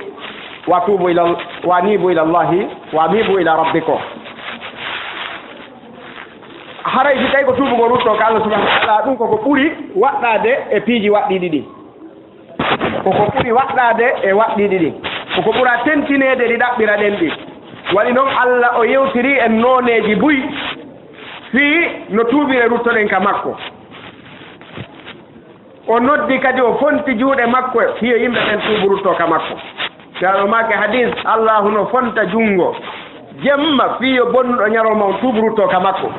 وأنيبوا إلى الله وأنيبوا إلى ربكم haray si tawi ko tuubugo rutto ko Allah subhanahu wa taala ɗum koko ɓuri waɗɗade e piiji waɗɗiɗi ɗi koko ɓuri waɗɗade e waɗɗiɗi ɗi koko ɓura tentinede ɗi ɗaɓɓira ɗen ɗi waɗi noon Allah o yewtiri en nooneji buyi fii no tuubire ruttoɗen ka makko o noddi kadi o fonti juuɗe makko fiyo yimɓe ɓen tuubu rutto ka makko saɗo make hadis allahu no fonta junngo jemma fiyo bonnuɗo ñalolma on tuubu rutto ka makko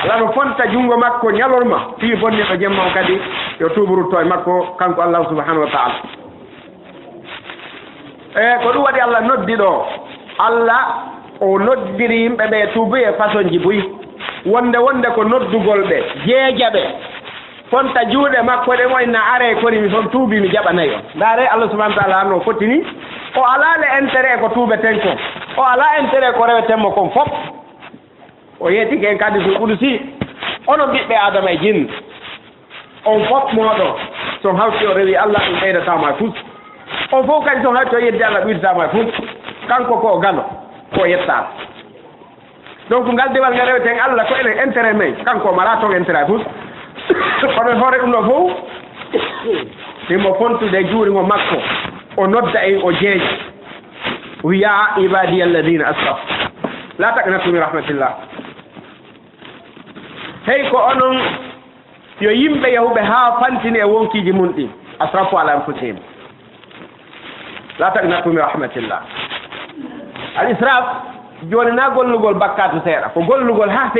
Allah no fonta jungo makko ñalorma fi bonniɗo jemma o kadi yo tuburutto e makko kanko Allah subhanahu wa ta'ala e ko ɗum waɗi Allah noddi ɗo Allah o noddiri yimɓe ɓe tuubu e façon ji buyi wonde ko noddugol ɓe jeeja ɓe fonta juuɗe makko ɗe moyna are koni mi son tuubi mi jaɓanayi o ndaare Allah subhanahu wa ta'ala hanno fottini o alaale intérêt ko tuubeten ko o ala intérêt ko rewetenmo kon fof o yeeti ken kadi so ɓurusi onon ɓiɓɓe adama e jinni on fof moɗo son hawti o rewi Allah ɗum ɓeydatama e fus on fof kadi son hawti o yeddi Allah ɓuydatama e fus kanko ko galo ko yettama donc ngal dewal ngal reweten Allah ko enen intérêt men kanko mara toon intérêt e fus kono hoore ɗum ɗo fof simo fontude juurigo makko o nodda en o jeeji wiya ibadi alladina asraf la taqnatu min rahmatillah hey ko onon yo yimɓe yahuɓe ha fantini e wonkiji mun ɗi asrafu ala anfusihim la taqnatu min rahmatillah al israf joni na gollugol bakkatu seeɗa ko gollugol ha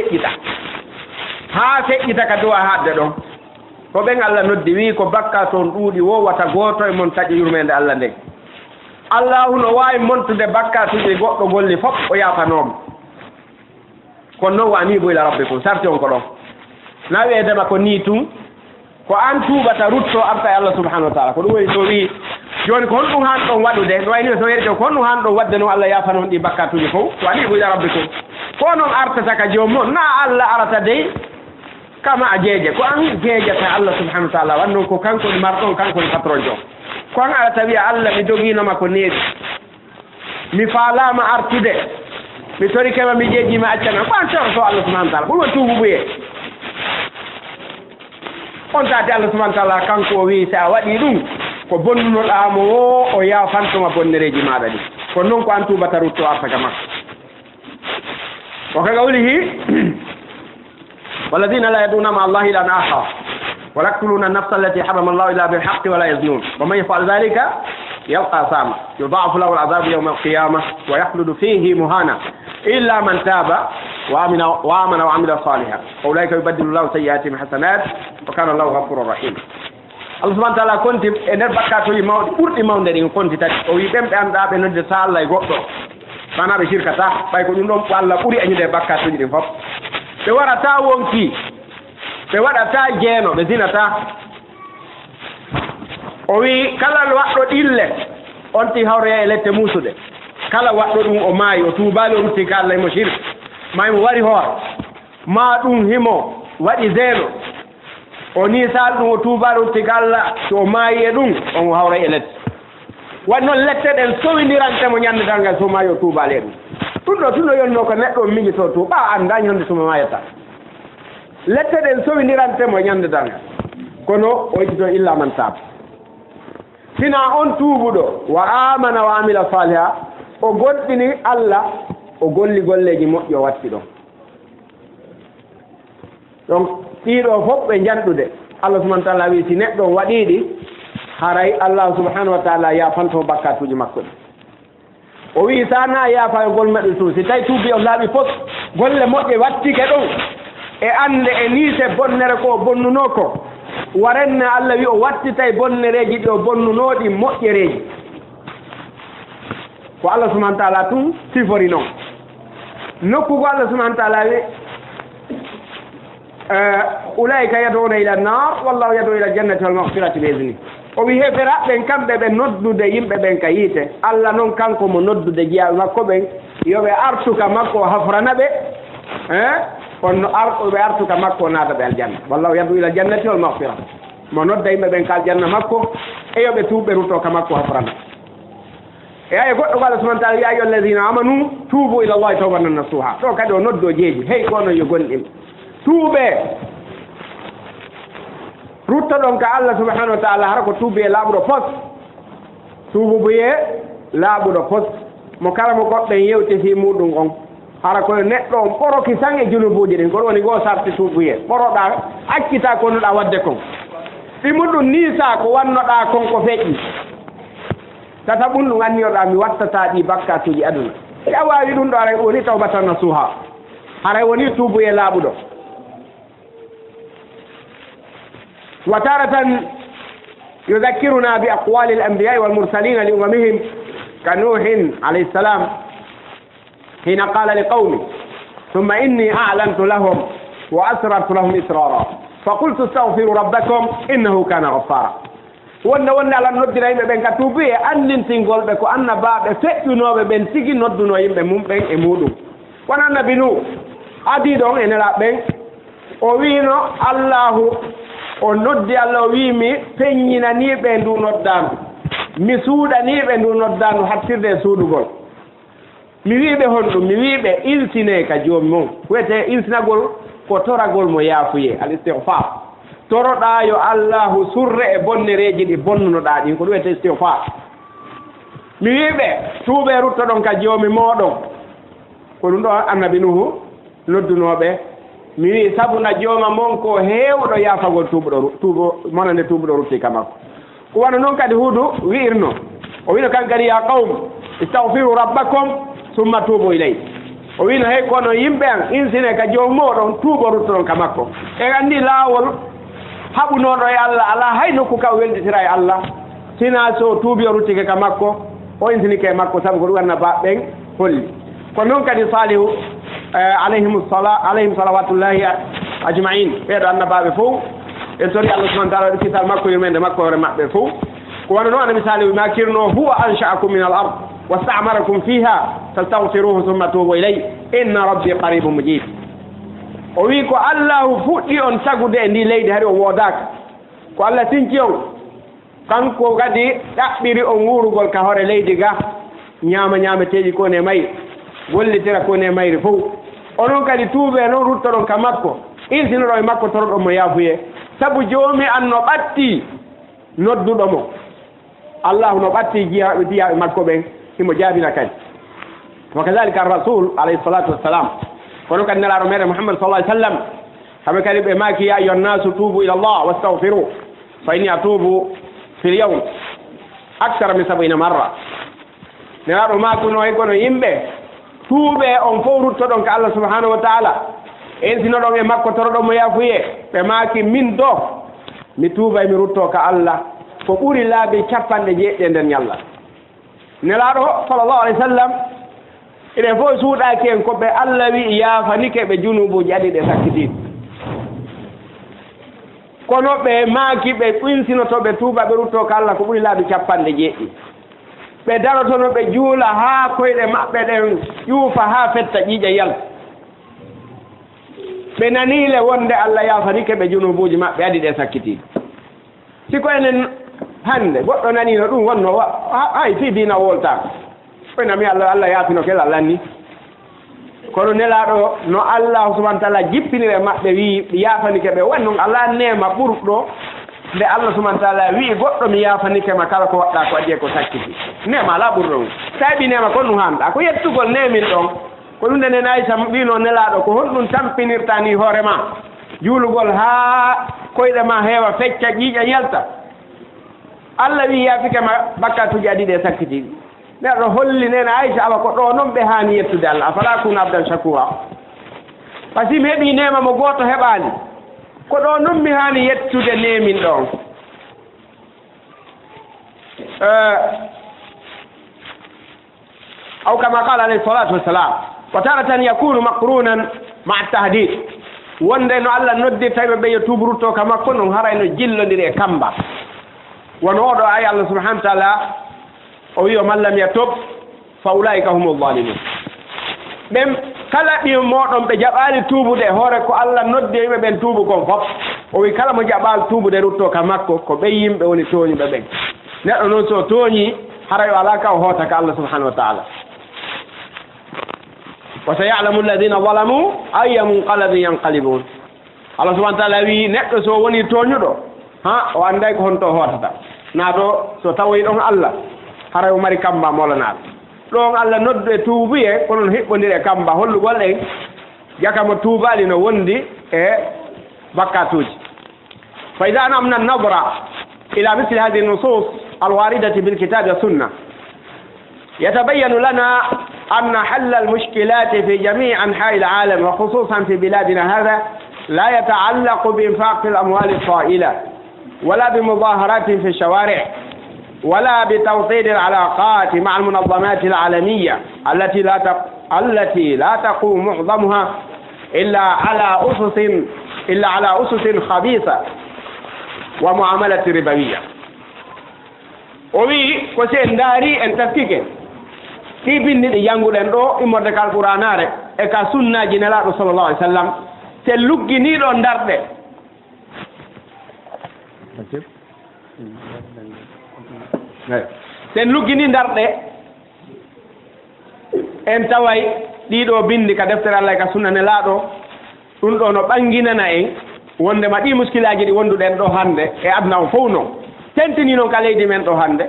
feƴƴita ka duwa haɗde ɗon ko ɓen Allah noddi wi ko bakka toon ɗuuɗi wowata goto e mon taƴi yurmede Allah nden allahu no wawi montude bakkatuji goɗɗo golli fof o yafanoma kono noon wa anibu ila rabbikum sarti on ko ɗon na wiyedema ko ni tun ko an tuubata rutto arta e Allah subhanahu wa taala ko ɗum woni so wi joni ko honɗum han ɗon waɗude no wayni so weeri ko honɗum han ɗon wadde noon Allah yafano on ɗi bakkatuji fof wa anibu ila rabbikum ko noon artata ka joomum na Allah arata dey kama a jeeje ko an jeejata Allah subhanahu wa taala wannon ko kanko ni marɗon kanko ni patron jo ko an arata wiya Allah mi joginoma ko neeɗi mi faalama artude mi tori kema mi jeejima accana ko an tawto Allah subhanahu wa taala ɓuri won tuubu ɓuye on taati Allah subhanahu wa ta'ala kanko o wi sa waɗi ɗum ko bonnunoɗamo o yafantoma bonnereji maɗa ɗi kono noon ko an tubata rutto artaka makko o kaga wolihi والذين لا يدعون مع الله إلها آخر ولا يقتلون النفس التي حرم الله إلا بالحق ولا يزنون ومن يفعل ذلك يلقى أثاما يضاعف له العذاب يوم القيامة ويخلد فيه مهانا إلا من تاب وآمن وعمل صالحا أولئك يبدل الله سيئاتهم حسنات وكان الله غفورا رحيما Allah subhanahu wa ta'ala konti e nder bakkatoji mawɗi ɓurɗi mawde ɗi konti tati o wi ɓen ɓe annda ɓe nodde sa Allah e goɗɗo sana ɓe shirkata ɓay ko ɗum ɗon Allah ɓuri añude bakkatoji ɗin fof ɓe waɗata wonki ɓe waɗata jeeno ɓe zinata o wi kala waɗɗo ɗille on ti hawroya e lette muusuɗe kala waɗɗo ɗum o maayi o tuubaali o rutti ka Allah emo shirk ma mo wari hoore ma ɗum himo waɗi zeeno o ni sal ɗum o tuubaali o rutti ka Allah so o maayi e ɗum on o hawra e lette waɗi noon lette ɗen sowindirantemo ñande tal ngal so maayi o tuubaali e ɗum ɗum ɗo yonno ko neɗɗo o miiji to tuuɓa annda ñande tuma mayata lette ɗen sowindirantemo ñande tal ngal kono o yittito illa man taaba sina on tuubuɗo wa amana wa amila saliha o goɗɗini Allah o golli golleji moƴƴi o watti ɗon donc ɗiɗo fof ɓe janɗude Allah subahanahu wa taala wi si neɗɗo waɗiɗi haray Allah subhanahu wa taala yafanto bakkatuji makko ɗi o wi sana yafa e gol meɗɗo tu si tawi tuubi o laaɓi fof golle moƴƴe wattike ɗon e ande e niise bonnere ko bonnuno ko warenne Allah wi o wattita e bonnereji ɗi o bonnunoɗi moƴƴereji ko Allah subhanahu wa taala tun sifori noon nokkugo Allah subhanahu wa taala wi ulaika yad'una ila an-nar wallahu yad'u ila al-jannati wal maghfirati bi idhnihi o wi heferaɓɓen kamɓe ɓe noddude yimɓe ɓen ka yiite Allah noon kanko mo noddude jeyaɓe makko ɓen yoɓe artuka makko o hafrana ɓe onno ɓe artuka makko o naata ɓe aljanna wallahu yad'u ila al-jannati wal maghfira mo nodda yimɓe ɓen ka aljanna makko e yoɓe tuuɓe rutto ka makko hafrana e ay goɗɗo ko Allah subhanahu wa ta'ala ya ayyuhal ladhina amanu tuubu ila allahi tawbatan nasuha ɗo kadi o noddo jeeji hey ko non yo gonɗin tuuɓe rutta ɗon ka Allah subhanahu wa ta'ala hara ko tuubi e laaɓuɗo pos tuubu boye laaɓuɗo pos mo kala mo goɗɗen yewtiti muɗum on hara koye neɗɗo on ɓoroki tan e junubuji ɗin ko ɗum woni goo sarti tuubuye ɓoroɗa accita ko onnuɗa wadde kon ɗimuɗum niisa ko wannoɗa kon ko feƴƴi tata ɓum ɗum anniyoɗa mi wattata ɗi bakkatuji aduna si a wawi ɗum ɗo aray woni tawbatan nasuha haray woni tuubuye laaɓuɗo وتارة يذكرنا بأقوال الأنبياء والمرسلين لأممهم كنوح عليه السلام حين قال لقومه ثم إني أعلنت لهم وأسررت لهم إسرارا فقلت استغفروا ربكم إنه كان غفارا wonna ala noddira yimɓe ɓen ka tuubi e andintingolɓe ko annabaɓe feƴƴunoɓe ɓen tigi nodduno yimɓe mum ɓen e muɗum won annabi nu adiɗo on e nelaɓe ɓen o wino Allahu o noddi Allah o wimi peññinaniɓe ndu noddanu mi suuɗaniɓe ndu noddanu hattirde e suuɗugol mi wiɓe honɗum mi wiɓe iltine ka joomi mum wiyete iltinagol ko toragol mo yaafuye al istighfar toroɗa yo Allahu surre e bonnereji ɗi bonnunoɗa ɗin ko ɗum wiyete istighfar mi wiɓe tuuɓe rutta ɗon ka joomi moɗon ko ɗum ɗo annabi nuhu noddunoɓe mi wi sabuna jooma mon ko heewɗo yaafagol tuuɓo monande tuuɓuɗo rutti ka makko ko wano noon kadi huudu wi'irno o wino kan kadi ya qawm istahfiru rabbakum summa tuubu ilay o wino hey kono yimɓe an insine ka joom moɗon tuuɓo ruttoɗon ka makko e anndi laawol haɓunoɗo e Allah ala hay nokku ka o welditira e Allah sina so tuubi o ruttike ka makko o insinike e makko sabu ko ɗum annabaɓe ɓen holli ko noon kadi salihu alayhim salawatullahi ajmain ɓeeɗo annabaɓe fof en tori Allah subhanahu wa ta'ala waɗi kisal makko yurmede makko hoore maɓɓe fof ko wano noon annabi salihu ma kirno huwa ansha'akum min al ard wasta'marakum fiha fastaghfiruhu thumma tubu ilay inna rabbi qaribun mujib o wi ko Allahu fuɗɗi on tagude e ndi leydi hari o woodaka ko Allah tinci on kanko kadi ɗaɓɓiri on wurugol ka hoore leydi ga ñameteji kone mayri gollitira kone mayri fof onon kadi tuube noon ruttoɗon ka makko insinoɗo e makko toroɗon mo yaafuye sabu joomi an no ɓatti nodduɗo mo Allah no ɓatti jiyaɓe makko ɓen himo jaabina kadi wa kadhalika ar-rasul alayhi salatu wassalam kono kadi nelaɗo meɗen Muhammad sallallahu alayhi wa sallam kamɓe kadi ɓe maaki ya ayyuha nnasu tubu ila Allah wastaghfiru fa inni atubu fil yawm akthara min 70 marra nelaɗo maakuno hen kono yimɓe tuuɓe on fof ruttoɗon ko Allah subhanahu wa taala ensinoɗon e makko toroɗon mo yafuye ɓe maaki min do mi tuuba mi rutto ka Allah ko ɓuri laabi 90 nden ñalla nelaɗo sallallahu alayhi wa sallam eɗen fof suuɗaki en ko ɓe Allah wi yaafanike ɓe junubuji aɗi ɗe sakkitiɗi kono ɓe maaki ɓe ɓinsinoto ɓe tuuba ɓe rutto ka Allah ko ɓuri laabi 90 ɓe darotono ɓe juula haa koyɗe maɓɓe ɗen ƴuufa haa fetta ƴiiƴa yal ɓe naniile wonde Allah yaafanike ɓe junubuji maɓɓe adi ɗe sakkitiɗi siko enen hannde goɗɗo nanino ɗum wonno hay fii diina woltaka ɓoynami Allah yaafino kel Allah ni kono nelaaɗo no Allah subahana taala jippinire maɓɓe wi yaafanike ɓe woni noon Allah neema ɓurɗo nde Allah subahana taala wi goɗɗo mi yaafanike ma kala ko waɗɗa ko addi e ko sakkiti neema ala ɓurɗo ɗum tawi neema kon ɗum hanɗa ko yettugol nemin ɗon ko ɗum nde nen Aïcha wino nelaaɗo ko honɗum tampinirta ni hoore ma juulugol haa koyɗe ma heewa fecca ƴiiƴa yalta Allah wi yaafike ma bakkatuji adi ɗe sakkitiɗi neɗɗo holli nene Aïcha awa ko ɗo noon ɓe haani yettude Allah afala kun abdan shakura par ce que mi heɓi nema mo gooto heɓaani ko ɗo noon mi haani yettude nemin ɗon aw kama qala alayhi salatu wassalam wa taratan yakunu maqrunan ma'a tahdid wonde no Allah noddirta ɓe yo tubrutto ka makko noon haray no jillodiri e kamba wono oɗo ay Allah subhanahu wa taala o wi man lam yatub fa ulaika humu zalimun ɓen kala ɓi moɗon ɓe jaɓali tuubude hoore ko Allah noddi yimɓe ɓen tuubu kon fof o wi kala mo jaɓali tuubude rutto ka makko ko ɓen yimɓe woni tooñuɓe ɓen neɗɗo noon so tooñi haray o ala ka o hoota ka Allah subhanahu wa taala wa sayalamu alladina zalamu ayya munqalabin yanqalibun Allah subhanahu wa taala wi neɗɗo so woni tooñuɗo ha o anday ko honto hootata naa ɗo so tawoyi ɗon Allah haray o mari kamba molanaɗo ɗon Allah noddu e tuubuye kono no heɓɓodiri e kamba hollugol en jakamo tuubali no wondi e bakkatuji fa ida namna nadra ila misli hadihi nusus alwaridati bilkitabi wa sunna yatabayanu lana أن حل المشكلات في جميع أنحاء العالم وخصوصا في بلادنا هذا لا يتعلق بإنفاق الأموال الطائلة ولا بمظاهرات في الشوارع ولا بتوطيد العلاقات مع المنظمات العالمية التي لا تقوم معظمها إلا على أسس خبيثة ومعاملة ربوية وي كوسين داري أن تفكيك في بني يانغولن دو إمورد كالقرآنare e ka sunnaji nelaɗo sallallahu alaihi wasallam te lugginiɗo darɗe sen luggini darɗe en taway ɗiɗo bindi ka deftere Allah ka sunna nelaɗo ɗum ɗo no ɓanginana en wonde ma ɗi muskilaji ɗi wonduɗen ɗo hande e aduna o fof noon tentini noon ka leydi men ɗo hande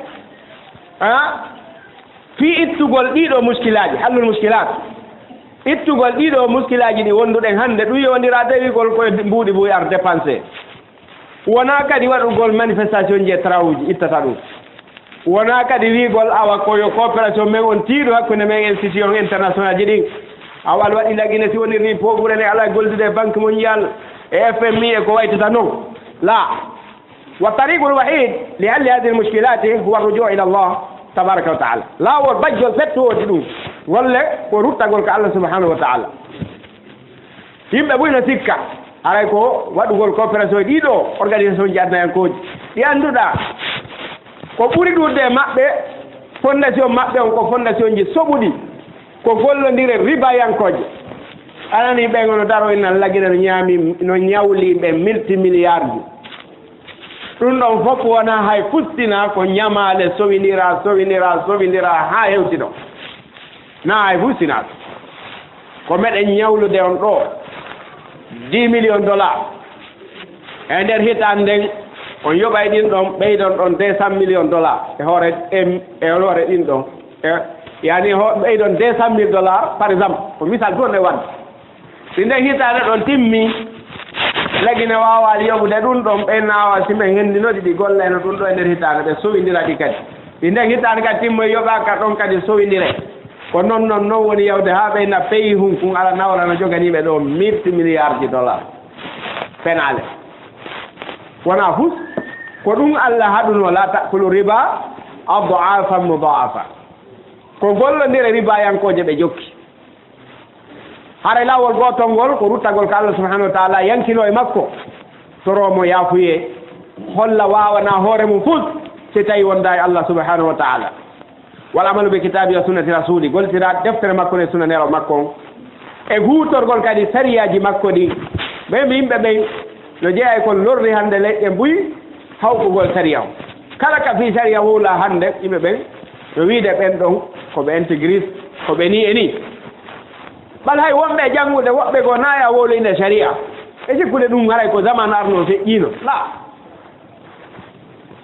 fi ittugol ɗiɗo muskilaji hallul muskilat ittugol ɗiɗo muskilaji ɗi wonduɗen hande ɗum yowndira dewigol koye mbuuɗi mbuy ar dépensé wona kadi waɗugol manifestation je trawuji ittata ɗum wona kadi wigol awa koyo coopération men on tiiɗo hakkude men institution international ji ɗin awal waɗi lagine si woni ri poɓurene ala goldude banque mondial e FMI e ko waytata noon la wa tariqul wahid li halli hadihi al mushkilati huwa rujuu ila Allah tabaraka wa taala laawol bajjol fettowoodi ɗum wolle ko ruttagol ko Allah subhanahu wa taala yimɓe ɓuyno sikka aray ko waɗugol coopération ɗiɗo organisation ji adnayankoji ɗi annduɗa ko ɓuri ɗurde maɓɓe fondation maɓɓe on ko fondation ji soɓuɗi ko gollodire ribayankoje anani ɓen ono daro inna lagine no ñaami no ñawli ɓe multimilliard ji ɗum ɗon fof wona hay fustina ko ñamale sowidira ha hewtino na hay fustinaka ko meɗen ñawlude on ɗo 10 millions dollars e nder hitande nden on yoɓay ɗin ɗon ɓeydon ɗon 200 millions dollars e hoore hoore ɗin ɗon yani ɓeydon 200 000 dollars par exemple ko misal toon e wadde si nden hitande ɗon timmi lagi ne waawali yoɓude ɗum ɗon ɓen nawa simen hendinoɗi ɗi golleno ɗum ɗo e nder hitande ɓe sowidira ɗi kadi si nden hitande kadi timmoye yoɓaka ɗon kadi sowidire ko noon woni yewde ha ɓeyna pays hunkun ala nawla no joganiɓe ɗo multimilliards de dollars penale wona fus ko ɗum Allah haɗuno la takulu riba ad'afa mudha'afa ko gollodire riba yankoje ɓe jokki haray lawol gotol ngol ko ruttagol ko Allah subhanahu wa ta'ala yankino e makko toromo yafuye holla wawana hoore mum fus so tawi wonda e Allah subhanahu wa ta'ala wal amalu bi kitabi wa sunnati rasuli goltira deftere makko ne sunna nero makko on e huutorgol kadi sariyaji makko ɗi ɓe mi yimɓe ɓen no jeeya kon lorri hande leƴƴe mbuyi hawqugol sariya o kala ka fi sariya wowla hande yimɓe ɓen no wiide ɓen ɗon koɓe intégriste koɓe ni e ni ɓal hay wonɓe janngude woɓɓe goo naaya wowlinde sariya e sikkude ɗum haray ko zaman arno feƴƴino la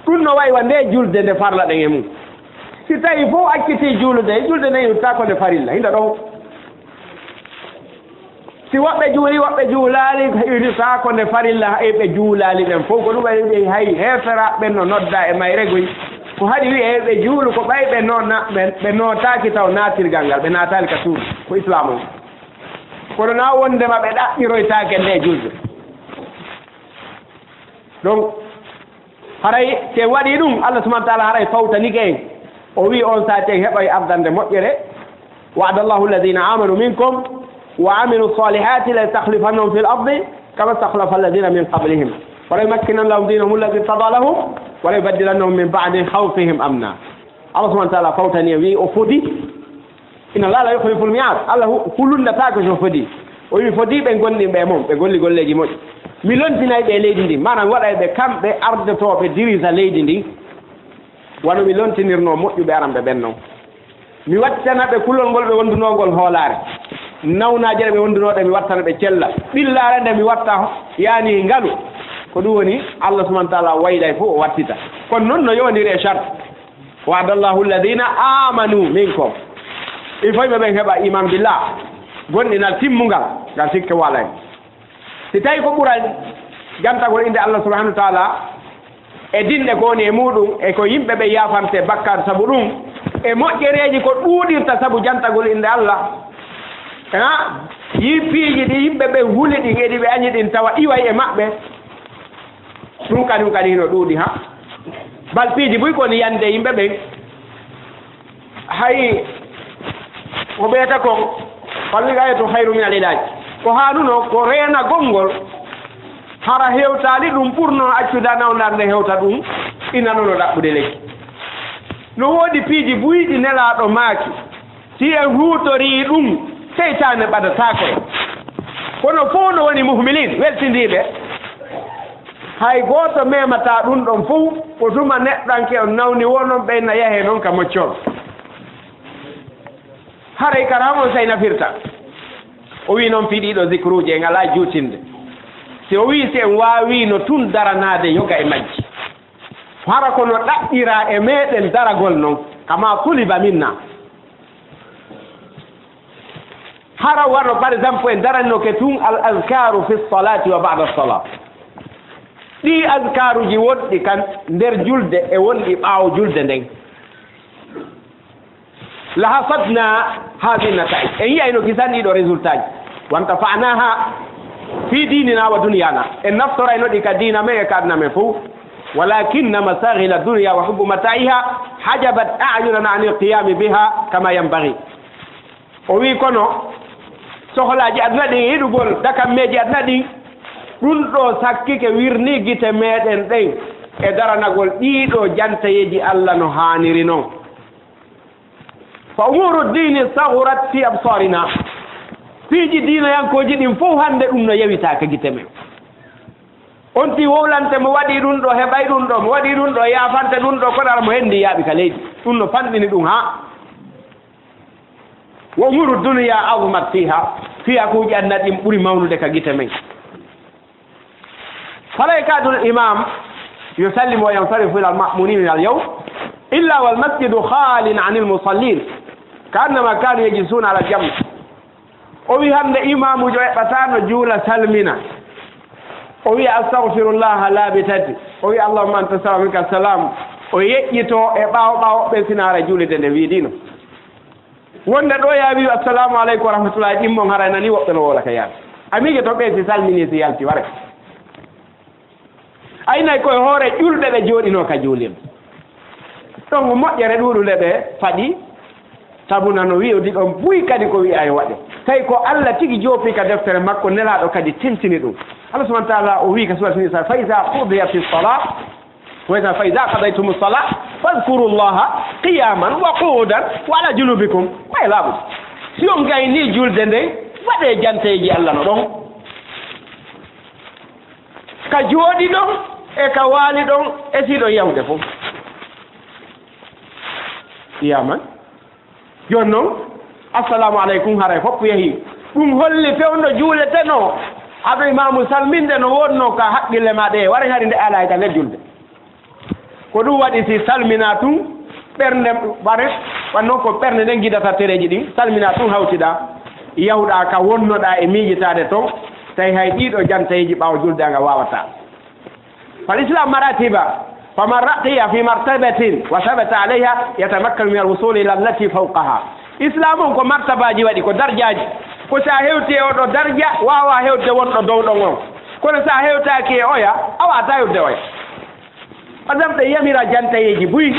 ɗum no wayi wa nde julde nde farla ɗen e mum si tawi fof acciti julde nde yutta ko nde farilla hinda ɗon si woɓɓe juuli woɓɓe juulaali irita ko nde farilla e ɓe juulaali ɓen fof ko ɗum ɓe hay heefera ɓen no nodda e mayregoy ko haɗi wi e ɓe juulu ko ɓay ɓe nootaaki taw naatirgal ngal ɓe naataali ka suudu ko islam o kono na wondema ɓe ɗaɓɓiroytaake nde julde donc haray te waɗi ɗum Allah subahana taala haray fawtanike en o wi on saate heɓoy ardande moƴƴere wa'ada allahu alladina amanu minkum wa amilu salihati la yastakhlifannahum fil ardi kama stakhlafa alladina min qablihim wala yumakkinanna lahum dinahum alladi irtada lahum wala yubaddilannahum min ba'di khawfihim amna Allah subahana taala fawtani wi o fodi inna allaha la yukhlifu l-mi'ad Allah hulundataako so fodi o wi fodi ɓe gonɗinɓe moom ɓe golli golleji moƴƴi mi lontinayi ɓe leydi ndi manam waɗay ɓe kamɓe ardetoɓe dirisa leydi ndi wano mi lontinirno moƴƴuɓe aranɓe ɓen noon mi wattana ɓe kulol ngol ɓe wondunogol hoolare nawnaji ɗe ɓe wondunoɗe mi wattana ɓe cella ɓillare nde mi watta yani ngalu ko ɗum woni Allah subahana taala wayɗay fof o wattita kono noon no yowndiri e charte wa'ada allahu alladina amanu minkum il faut ɓe heɓa iman billah gonɗinal timmugal ngal sikke walay si tawi ko ɓuura jantagol inde Allah subahanahu wa taala e dinɗe ko woni e muɗum e ko yimɓe ɓe yafante bakkar sabu ɗum e moƴƴereji ko ɗuuɗirta sabu jantagol inde Allah yippiiji ɗi yimɓe ɓe huli ɗin eɗi ɓe añi ɗin tawa iway e maɓɓe ɗum kadi hino ɗuuɗi ha bal piiji buy koni yande yimɓe ɓen hay ko ɓeeta kon walligayatu hayru min al ilaj ko haanuno ko reena gongol hara hewtaali ɗum ɓurno accuda nawnar nde hewta ɗum inanono ɗaɓɓude lekki no woodi piiji buyɗi nelaaɗo maaki si en huutori ɗum seytane ɓadataako kono fof no woni muhmilin weltindiiɓe hay gooto memata ɗum ɗon fof ko tuma neɗɗanke on nawni wonon ɓeyna yahe noon ka moccol haray karamon say nafirta o wi noon piiɗiɗo zicruji en ala juutinde si o wi si en waawino tun daranade yoga e majji hara kono ɗaɓɓira e meɗen daragol noon kama tuliba minna hara wano par exemple en daranno ke tun al azkaru fi lsalati wa bada lsalat ɗi azkaruji wonɗi kan nder julde e wonɗi ɓaawo julde nden lahasadna hadi nataij en yiyayno kisan ɗiɗo résultat ji wanta fanaha fi dinina wa duniyana en naftorayno ɗi ka dina men e ka aduna men fof walakinna masahila dunia wa hubbu mataiha hajabat ayunana an ilqiyami biha kama yambagi o wi kono sohlaji aduna ɗin yiɗugol dakammeji aduna ɗin ɗum ɗo sakkike wirni gite meɗen ɗen e daranagol ɗiɗo jantayeji Allah no haniri noon fa umuru dini sahurat fi absarina piiji diinayankoji ɗin fof hande ɗum no yewitaka gite men on ti wowlante mo waɗi ɗum ɗo heɓay ɗum ɗo mo waɗi ɗum ɗo yafante ɗum ɗo koɗara mo hendi yaaɓi ka leydi ɗum no fanɗini ɗum ha wo umuru dunia azmat fiha fiya kuji adna ɗin ɓuuri mawnude ka gite men فلا يكاد الإمام يسلم وينصرف إلى المأمونين اليوم إلا والمسجد خال عن المصلين كأنما كانوا يجلسون على الجنب وفي هذا الإمام جوء جول سلمنا وفي أستغفر الله لا بتدي وفي اللهم أنت السلام منك السلام ويجيتو باو بسنا رجول دين wonde ɗo yaawi assalamu aleykum wa rahmatullahi ɗimmon haranani woɓɓe no wola ka yaade amige to ɓe si salmini si yalti wara aynay koye hoore ƴulɓe ɓe jooɗino ka juulima ɗon moƴƴere ɗuɗuɗe ɓe faɗi sabuna no wi'odi ɗon buy kadi ko wi'a yo waɗe tawi ko Allah tigi joofi ka deftere makko nelaɗo kadi tintini ɗum Allah subahana taala o wi ka suratnisa fa ida qudiyati salat وإذا فإذا قضيتم الصلاة فاذكروا الله قياما وقعودا وعلى جنوبكم ما يلابد سيوم كاي ني جولde nde waɗe janteji Allah no ɗon ka jooɗi ɗon e ka waali ɗon e siɗon yawde fof qiyaman joni noon assalamu aleykum haray fof yeehi ɗum holli fewno juuleteno aɗo imamu salminde no wonno ka haqqille ma ɗe wara hari nde ala ka nder julde ko ɗum waɗi si salmina tun ɓernde ɓare wannoon ko ɓernde nden gidata tereji ɗin salmina tun hawtiɗa yawɗa ka wonnoɗa e miijitade toon tawi hay ɗiɗo jantayeji ɓaawa julde anga wawata fal islam maratiba faman raqiya fi martabatin wa sabata alayha yatamakkanu min alwusul ila allati fawqaha islam on ko martabaji waɗi ko dardiaji ko sa hewti e oɗo dardia wawa hewde wonɗo dow ɗon on kono sa hewtaki e oya a wata hewde oya adam ɗe yamira jantayeji buy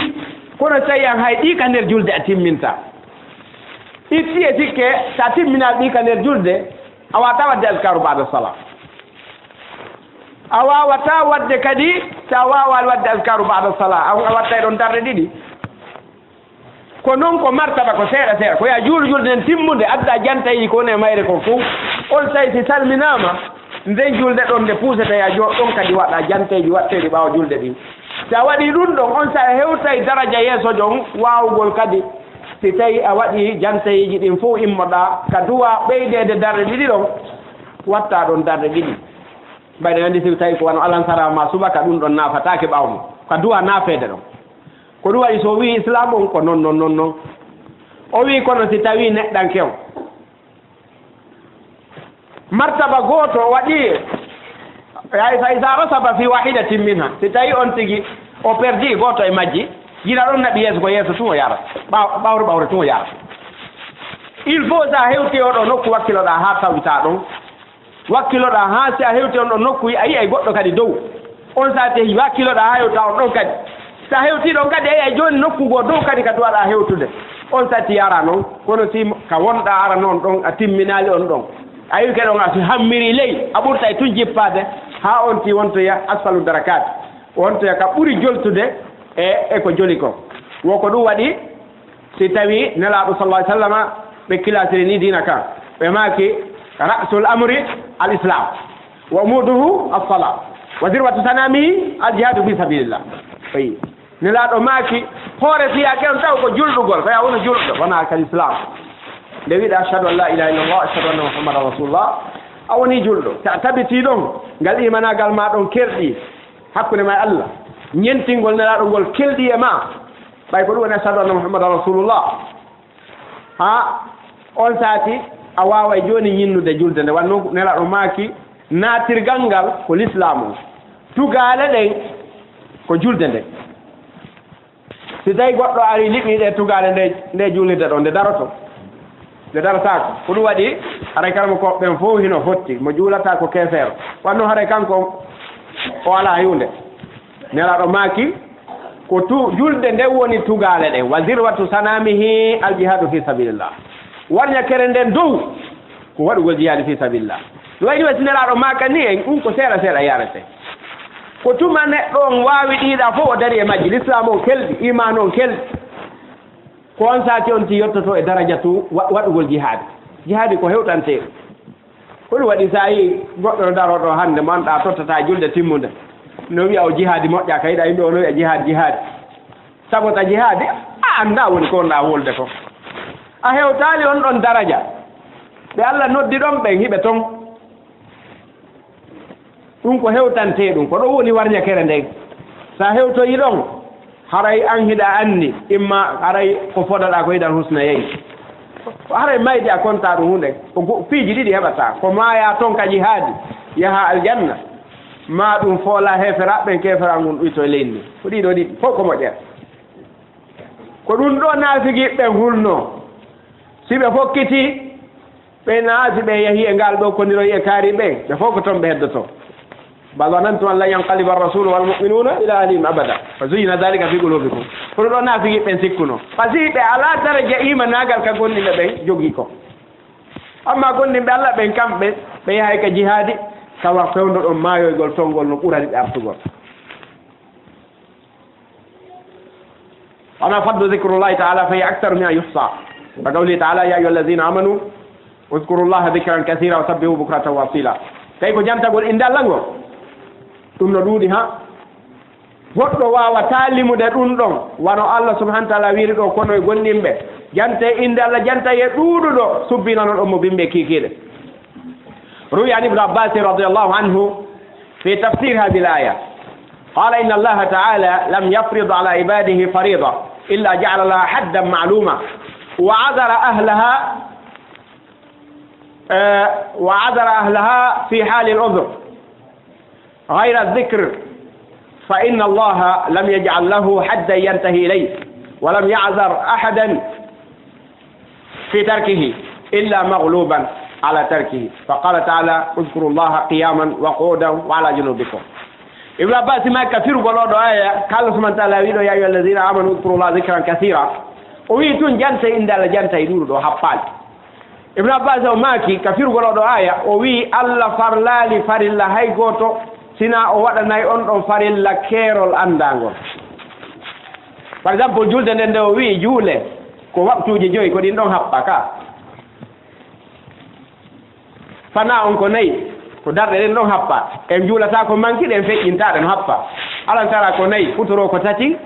kono tawi an hay ɗi ka nder julde a timminta itti e sikke sa timminal ɗi ka nder julde a wawata wadde askaru bada salat a wawata wadde kadi sa wawal wadde askaru bada salat a watta e ɗon darde ɗiɗi ko noon ko martaba ko seeɗa seeɗa ko ya juul julde nden timmude adda jantayi ko ne mayre ko fo on tawi si salminama nden julde ɗon nde puusete ya jo ɗon kadi waɗa janteji watteɗi ɓaawa julde ɗin sa waɗi ɗum ɗon on sa hewtay daraja yeeso jon wawugol kadi si tawi a waɗi jantayiji ɗin fof immoɗa ka duwa ɓeydede darde ɗiɗi ɗon watta ɗon darde ɗiɗi mbayɗe andi si tawi ko wano alansarama subaka ɗum ɗon nafatake ɓawmo ka duwa naafede ɗon ko ɗum waɗi so wi islam on ko non o wi kono si tawi neɗɗankew martaba goto waɗi ay fa isa rasaba fi wahidatin minha si tawi on tigi o perdi goto e majji jina ɗon naɓi yeeso ko yeeso tun o yara ɓawre tun o yara il faut sa hewti oɗo nokku wakkiloɗa ha tawita ɗon wakkiloɗa ha si a hewti on ɗo nokku a yi ay goɗɗo kadi dow on sa tehi wakkiloɗa ha hewta on ɗon kadi sa hewti ɗon kadi ay joni nokkugo dow kadi ka duwaɗa hewtude on satti yara noon kono si ka wonɗa ara noon ɗon a timminali on ɗon a wi ke ɗon a so hammiri ley a ɓurta e tun jippade ha on ti wontoya asfalu darakat wontoya ka ɓuri joltude e ko joli ko woko ɗum waɗi si tawi nelaɗo sallah sallama ɓe kilasiri ni dina kan ɓe maki rasul amri al islam wa umuduhu as-salat wa zirwatu sanamihi al jihadu fi sabilillah ayi nelaɗo maki hoore fiyake on taw ko julɗugol faya wono julɗo wona kal islam nde wiɗa ashhadu an la ilaha illallah ashhadu anna muhammadan rasulullah a woni julɗo ta tabiti ɗon ngal imanagal ma ɗon kerɗi hakkude ma e Allah ñentingol nelaɗo ngol kelɗi e ma ɓay ko ɗum woni ashhadu anna muhammadan rasulullah ha on saati a wawa joni ñinnude julde nde wanno nelaɗo maaki natirgal ngal ko l'islam tugale ɗen ko julde nde si tawi goɗɗo ari liɓiɗe tugale nde julirde ɗo nde daroto nde darotako ko ɗum waɗi haray kalmo ko ɓen fof hino fotti mo juulata ko keefeero wanno haray kanko o ala hiwnde nelaɗo maaki ko julde nde woni tugale ɗen wa zirwatu sanamihi al jihadu fi sabilillah warña kere nden dow ko waɗugol jihadi fi sabilillah ɗum waɗi wasi nelaɗo maaka ni en ɗum ko seeɗa seeɗa yarete ko tuma neɗɗo on waawi ɗiiɗa fof o dari e majji l'islam on kelɗi iman on kelɗi ko on saati on ti yettoto e daraja tu waɗugol jihadi ko hewtanteɗo ko ɗum waɗi sa yi goɗɗo no daroɗo hannde mo annɗa tottata julde timmude no wiya o jihadi moƴƴa ka yiɗa yimɓe o no wiya jihadi sabota jihadi a annda woni ko wonɗa wolde ko a hewtali on ɗon daraja ɓe Allah noddi ɗon ɓen hiɓe toon ɗum ko hewtante ɗum ko ɗo woni warñakere nden sa hewtoyi ɗon haray an hiɗa anni imma haray ko fodaɗa ko yiɗan husna yeyi haray mayde a konta ɗum hunde ko piiji ɗiɗi heɓata ko maya toon ka jihaadi yaha aljanna ma ɗum foola heferaɓɓen kefera ngun ɗuyto e leydi ko ɗiɗo ɗiɗi fof ko moƴƴere ko ɗum ɗo naafigiɓɓe hulno si ɓe fokkiti ɓe naati ɓe yahi e ngal ɗo kondiroyi e kaari ɓe fof ko toon ɓe heddoto bal wanantum an lan yanqaliba arrasulu walmuminuna ila ahlihim abada fa zuyina dalika fi qulubikum kono ɗo naafigiɓɓen sikkuno par ce que ɓe ala daraja imanagal ka gonɗinɓe ɓen jogii ko amma gonɗinɓe allah ɓen kamɓe ɓe yahay ka jihaadi tawa fewndo ɗon maayoygol tolngol no ɓurani ɓe artugol وما فضل ذكر الله تعالى فهي أكثر من أن يحصى فقوله تعالى يا أيها الذين آمنوا اذكروا الله ذكرا كثيرا وسبحوه بكرة وأصيلا كيف جنت تقول إن دالنغو ثم ندودي ها goɗɗo wawa taalimude ɗum ɗon wano allah subahana taala wiiri ɗo kono e gonɗinɓe jante inde allah janta e ɗuuɗuɗo subbinano ɗon mo bimɓe kiikiiɗe روي عن ابن عباس رضي الله عنه في تفسير هذه الآية قال إن الله تعالى لم يفرض على عباده فريضة إلا جعل لها حدا معلوما وعذر أهلها في حال العذر غير الذكر فإن الله لم يجعل له حدا ينتهي إليه ولم يعذر أحدا في تركه إلا مغلوبا على تركه فقال تعالى اذكروا الله قياما وقعودا وعلى جنوبكم ابن عباس ما كثير قالوا آية قال سبحانه وتعالى يا أيها الذين آمنوا اذكروا الله ذكرا كثيرا ويتون جنت إن دال جنت يدور دو حبال ابن عباس وماكي كثير قالوا آية وي الله فرلالي فرلا هاي غوتو سنا وادناي اون فرلا كيرول اندangol par exemple julde nden o wi juule ko waktuji joyi ko ɗin ɗon haɓɓa ka fana on ko nayi ko darɗe ɗen ɗon haɓɓa en juulata ko mankiɗe en feƴƴintaɗe no haɓɓa alantara ko nayi futoro ko tati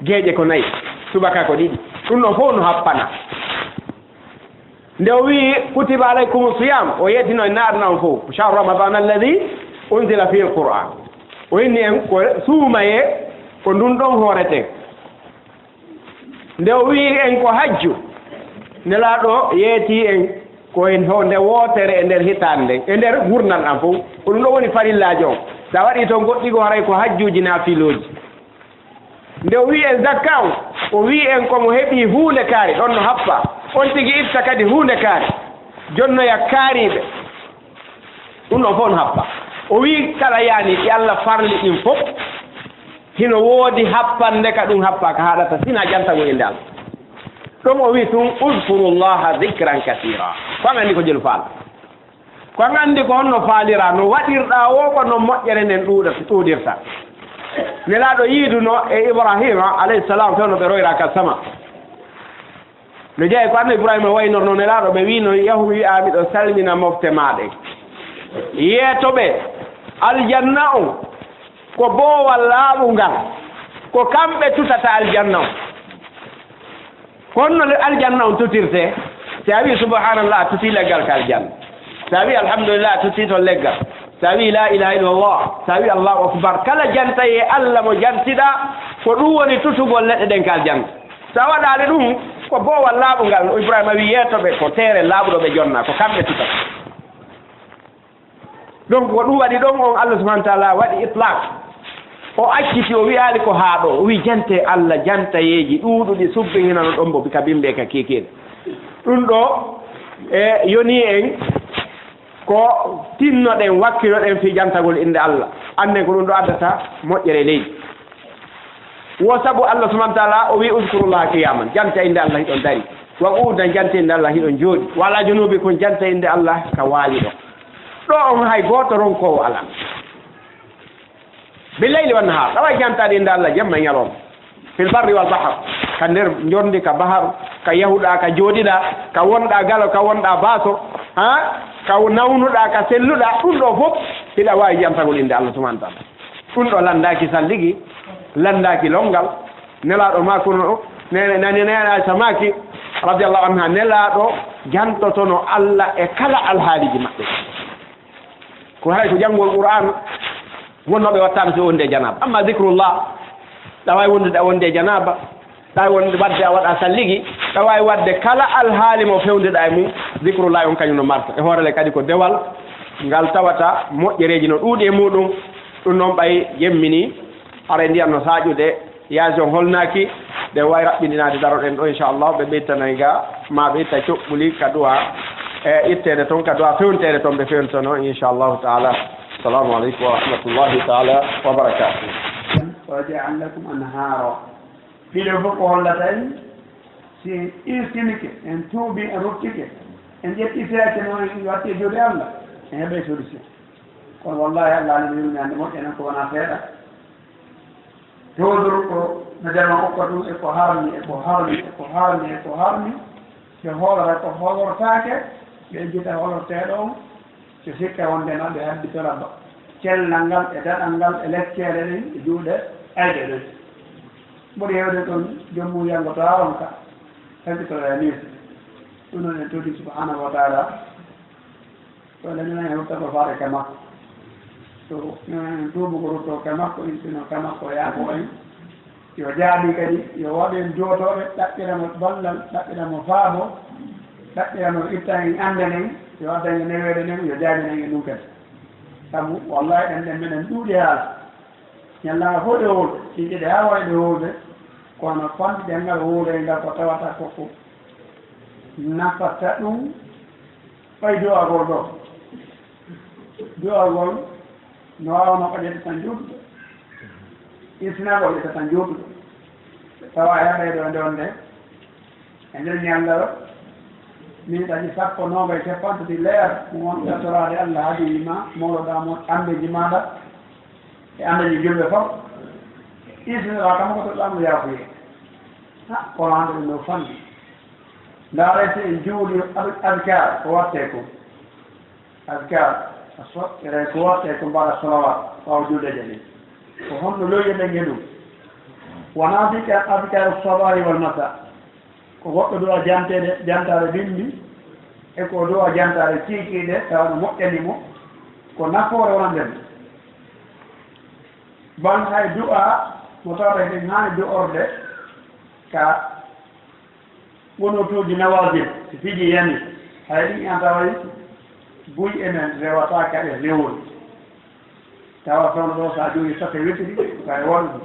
geeƴe ko nayi subaka ko ɗiɗi ɗum ɗon fof no haɓɓana nde o wi kutiba alaykum siyam o yettino e naɗana on fof chahru ramadan alladi unzila fi lqur'an o inni en ko suumaye ko ndun ɗon hoorete nde o wi en ko hajju nelaɗo yeeti en ko en ho nde wootere e nder hitande nden e nder gurnal ɗan fof ko ɗum ɗo woni farillaji on sa waɗi toon goɗɗigo haray ko hajjuji naafiloji nde o wi en zakka o wi en komo heɓi huunde kaari ɗon no happa on tigi itta kadi huunde kaari jonnoya kaariɓe ɗum ɗon fof no happa o wi kala yaani ɗi allah farli ɗin fof hino woodi happande ka ɗum happa ka haɗata sina jantago inde allah ɗum o wi tun udkurullaha dicran kasira ko an anndi ko jelu faala ko an anndi ko honno faalira no waɗirɗa o ko no moƴƴere nden ɗuuɗirta nelaaɗo yiiduno e ibrahima alayhi salam taw no ɓe royra ka sama no jeeyi ko anno ibrahima waynorno nelaaɗo ɓe wino yahu wi'aami ɗo salmina mofte maaɗe yeetoɓe aljanna on ko boowal laaɓungal ko kamɓe tutata aljanna on kono aljanna on tutirte si a wi subhanallah a tuti leggal ka aljanna sa wi alhamdulillah a tuti to leggal sa wi la ilaha illallah sa wi allahu akbar kala jantaye allah mo jantiɗa ko ɗum woni tutugol leɗɗe ɗen ka aljanna sa waɗaali ɗum ko boowal laaɓungal ibrahima wi yeetoɓe ko teere laaɓuɗo ɓe jonna ko kamɓe tutata donc ko ɗum waɗi ɗon on allah subahana taala waɗi itlaq o acciti o wiyaali ko haa ɗo o wi jante allah jantayeeji ɗuuɗuɗi subbi hinano ɗon mbo ka bimɓe ka keekeeɗe ɗum ɗo e yoni en ko tinnoɗen wakkinoɗen fi jantagol innde allah annen ko ɗum ɗo addata moƴƴere leydi wo sabu allah subahana taala o wi uskurullah qiyaman janta innde allah hiɗon dari wa uudan janta innde allah hiɗon jooɗi wala junubi kon janta innde allah ka waali ɗo ɗo on hay gooto ronkowo ala billayli wa nahar ɗawa jantaɗe innde allah jamma ñalom fil barri wal bahar ka nder jondi ka bahar ka yahuɗa ka jooɗiɗa ka wonɗa galo ka wonɗa baaso ha ka nawnuɗa ka selluɗa ɗum ɗo fof hiɗa wawi jantagol innde allah subahana taala ɗum ɗo landaki salligi landaki longal nelaɗo makono nene samaki radiallahu anha nelaɗo jantotono allah e kala alhaaliji maɓɓe ko haray ko janngol qur'an wonnoɓe wattano so wonde janaba amma zicrullah ɗa wawi wondude a wonde janaba ɗa wonde wadde a waɗa salligi ɗa wawi wadde kala alhaali mo fewdeɗa e mum zicrullah on kañum no marta e hoorele kadi ko dewal ngal tawata moƴƴereji no ɗuuɗi e muɗum ɗum noon ɓay yemmini ara ndiyam no saƴude yaasi on holnaki ɓe wawi raɓɓininade daroɗen ɗo inchallah ɓe ɓeytanay ga ma ɓe itta coɓɓuli ka duwa e ittede toon ka duwa fewnitede toon ɓe fewnitono inchallahu taala assalamu aleykum wa rahmatullahi taala wa barakatuh وجعل لكم أنهارا في الأفق واللتين si iskinike en tuubi en ruttike en ƴetti feete no watti juuɗe Allah en heɓe solution kono wallahi Allah ne yurmande moƴƴanen ko wona seeɗa toujours ko no jarma hokka ɗum eko harmi eko harmi eko harmi eko harmi ɓe hoolata ko hoolortaake ɓe jita hoolorteeɗo on so sikka wonde noon ɓe habbitora cellal ngal e daɗal ngal e lekkere ɗen e juuɗe ayde ɗen ɓuri hewde ɗon jommum yangoto on ka heɓitoro e nis ɗum noon en todi subhanahu wa taala so leñonen hewtato faare ka makko so en tuubu ko rutto ka makko insino ka makko yaako en yo jaaɓi kadi yo waɗen jootoɓe ɗaɓɓiramo ballal ɗaɓɓiramo faabo ɗaɓɓiramo itta en annde nen yo addañe newede nen yo jaabinen e ɗum kadi sabu wallahi ɗen minen ɗuuɗi haala ñallanga fof ɗe huuɗe ɗiɗi ɗe ha wayɗe huude kono famɗi ɗen ngal huude ngal ko tawata koko nafata ɗum ɓay duwagol ɗo duwagol no wawno ko ƴeɗe tan juuɗuɗo isnagol ƴetta tan juuɗuɗo tawa heɓayɗo nde onde e nder ñallaro minitaji sappo noogay teppantati leer mo won ɗatorade Allah haadima mawɗoɗa mo andeji maɗa e andeji julɓe fof isnira kam ko toɗɗamo yaafuye ha kono hande ɗum no fanni ndaarete en juuɗi adkar ko watte ko adkar ere ko watte ko mbaɗa salawat ɓawa juuɗeje ɗen ko honno loyiɗen e ɗum wona dika adkar sabahi wal masa ko goɗɗo duwa jantare bimbi e ko duwa jantare ciikiɗe tawa no moƴƴanimo ko nafoore wona nden ban hay du'a mo tawata hen hani du'orde ka wonotuji nawajil so fiji yani hay ɗin an tawayi buy emen rewata ka e rewol tawa toon ɗo sa juuli soke witiri koye woɗɗum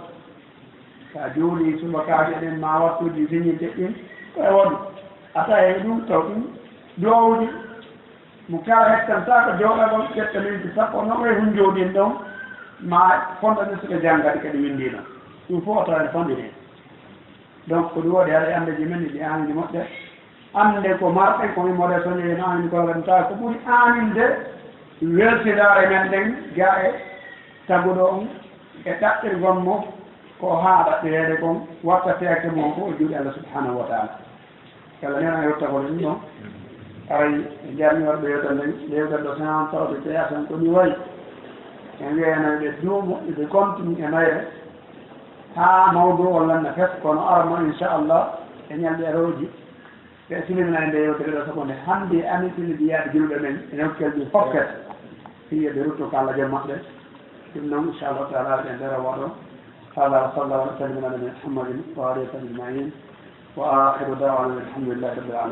sa juuli subakaji ɗen ma wattuji siñinte ɗin koye woɗɗum ata e ɗum taw ɗum dowdi mo kala hettan sa ko jooɗagol ƴetta minti sappo no ɓoye hun jooɗin ɗon ma fonɗo ɗen suka janggadi kadi windino ɗum fof tawa en famɗi donc ko ɗum waɗi haɗa andeji men ɗi aniji moƴƴe ande ko marɗen ko min moɗe soñoyi no anini kono kadi tawa ko ɓuri aninde weltidare men ɗen ga e taguɗo on e ɗaɓɓirgon mo ko ha ɗaɓɓireede kon watta feeke mo fof e juuɗe Allah subhanahu wa taala kala nena yettagol ɗum ɗon aray e jarni waɗɓe yewtan nden yewtan ɗo senan tawde jeeya tan ko ni wayi en wiyano ɓe duuɓo ɓe continue e mayre ha mawdu o lanna fes kono arno inchallah e ñalɗe roji ɓe silimina e nde yewtere ɗo sabu nde hannde amitini mbiyaɓe julɓe men e newkel ɗi fofket fiye ɓe rutto ko Allah jom maɓɓe ɗum noon inchallahu taala ɓe ndera waɗo هذا صلى الله وسلم على محمد وآله وصحبه أجمعين وآخر دعوانا الحمد لله رب العالمين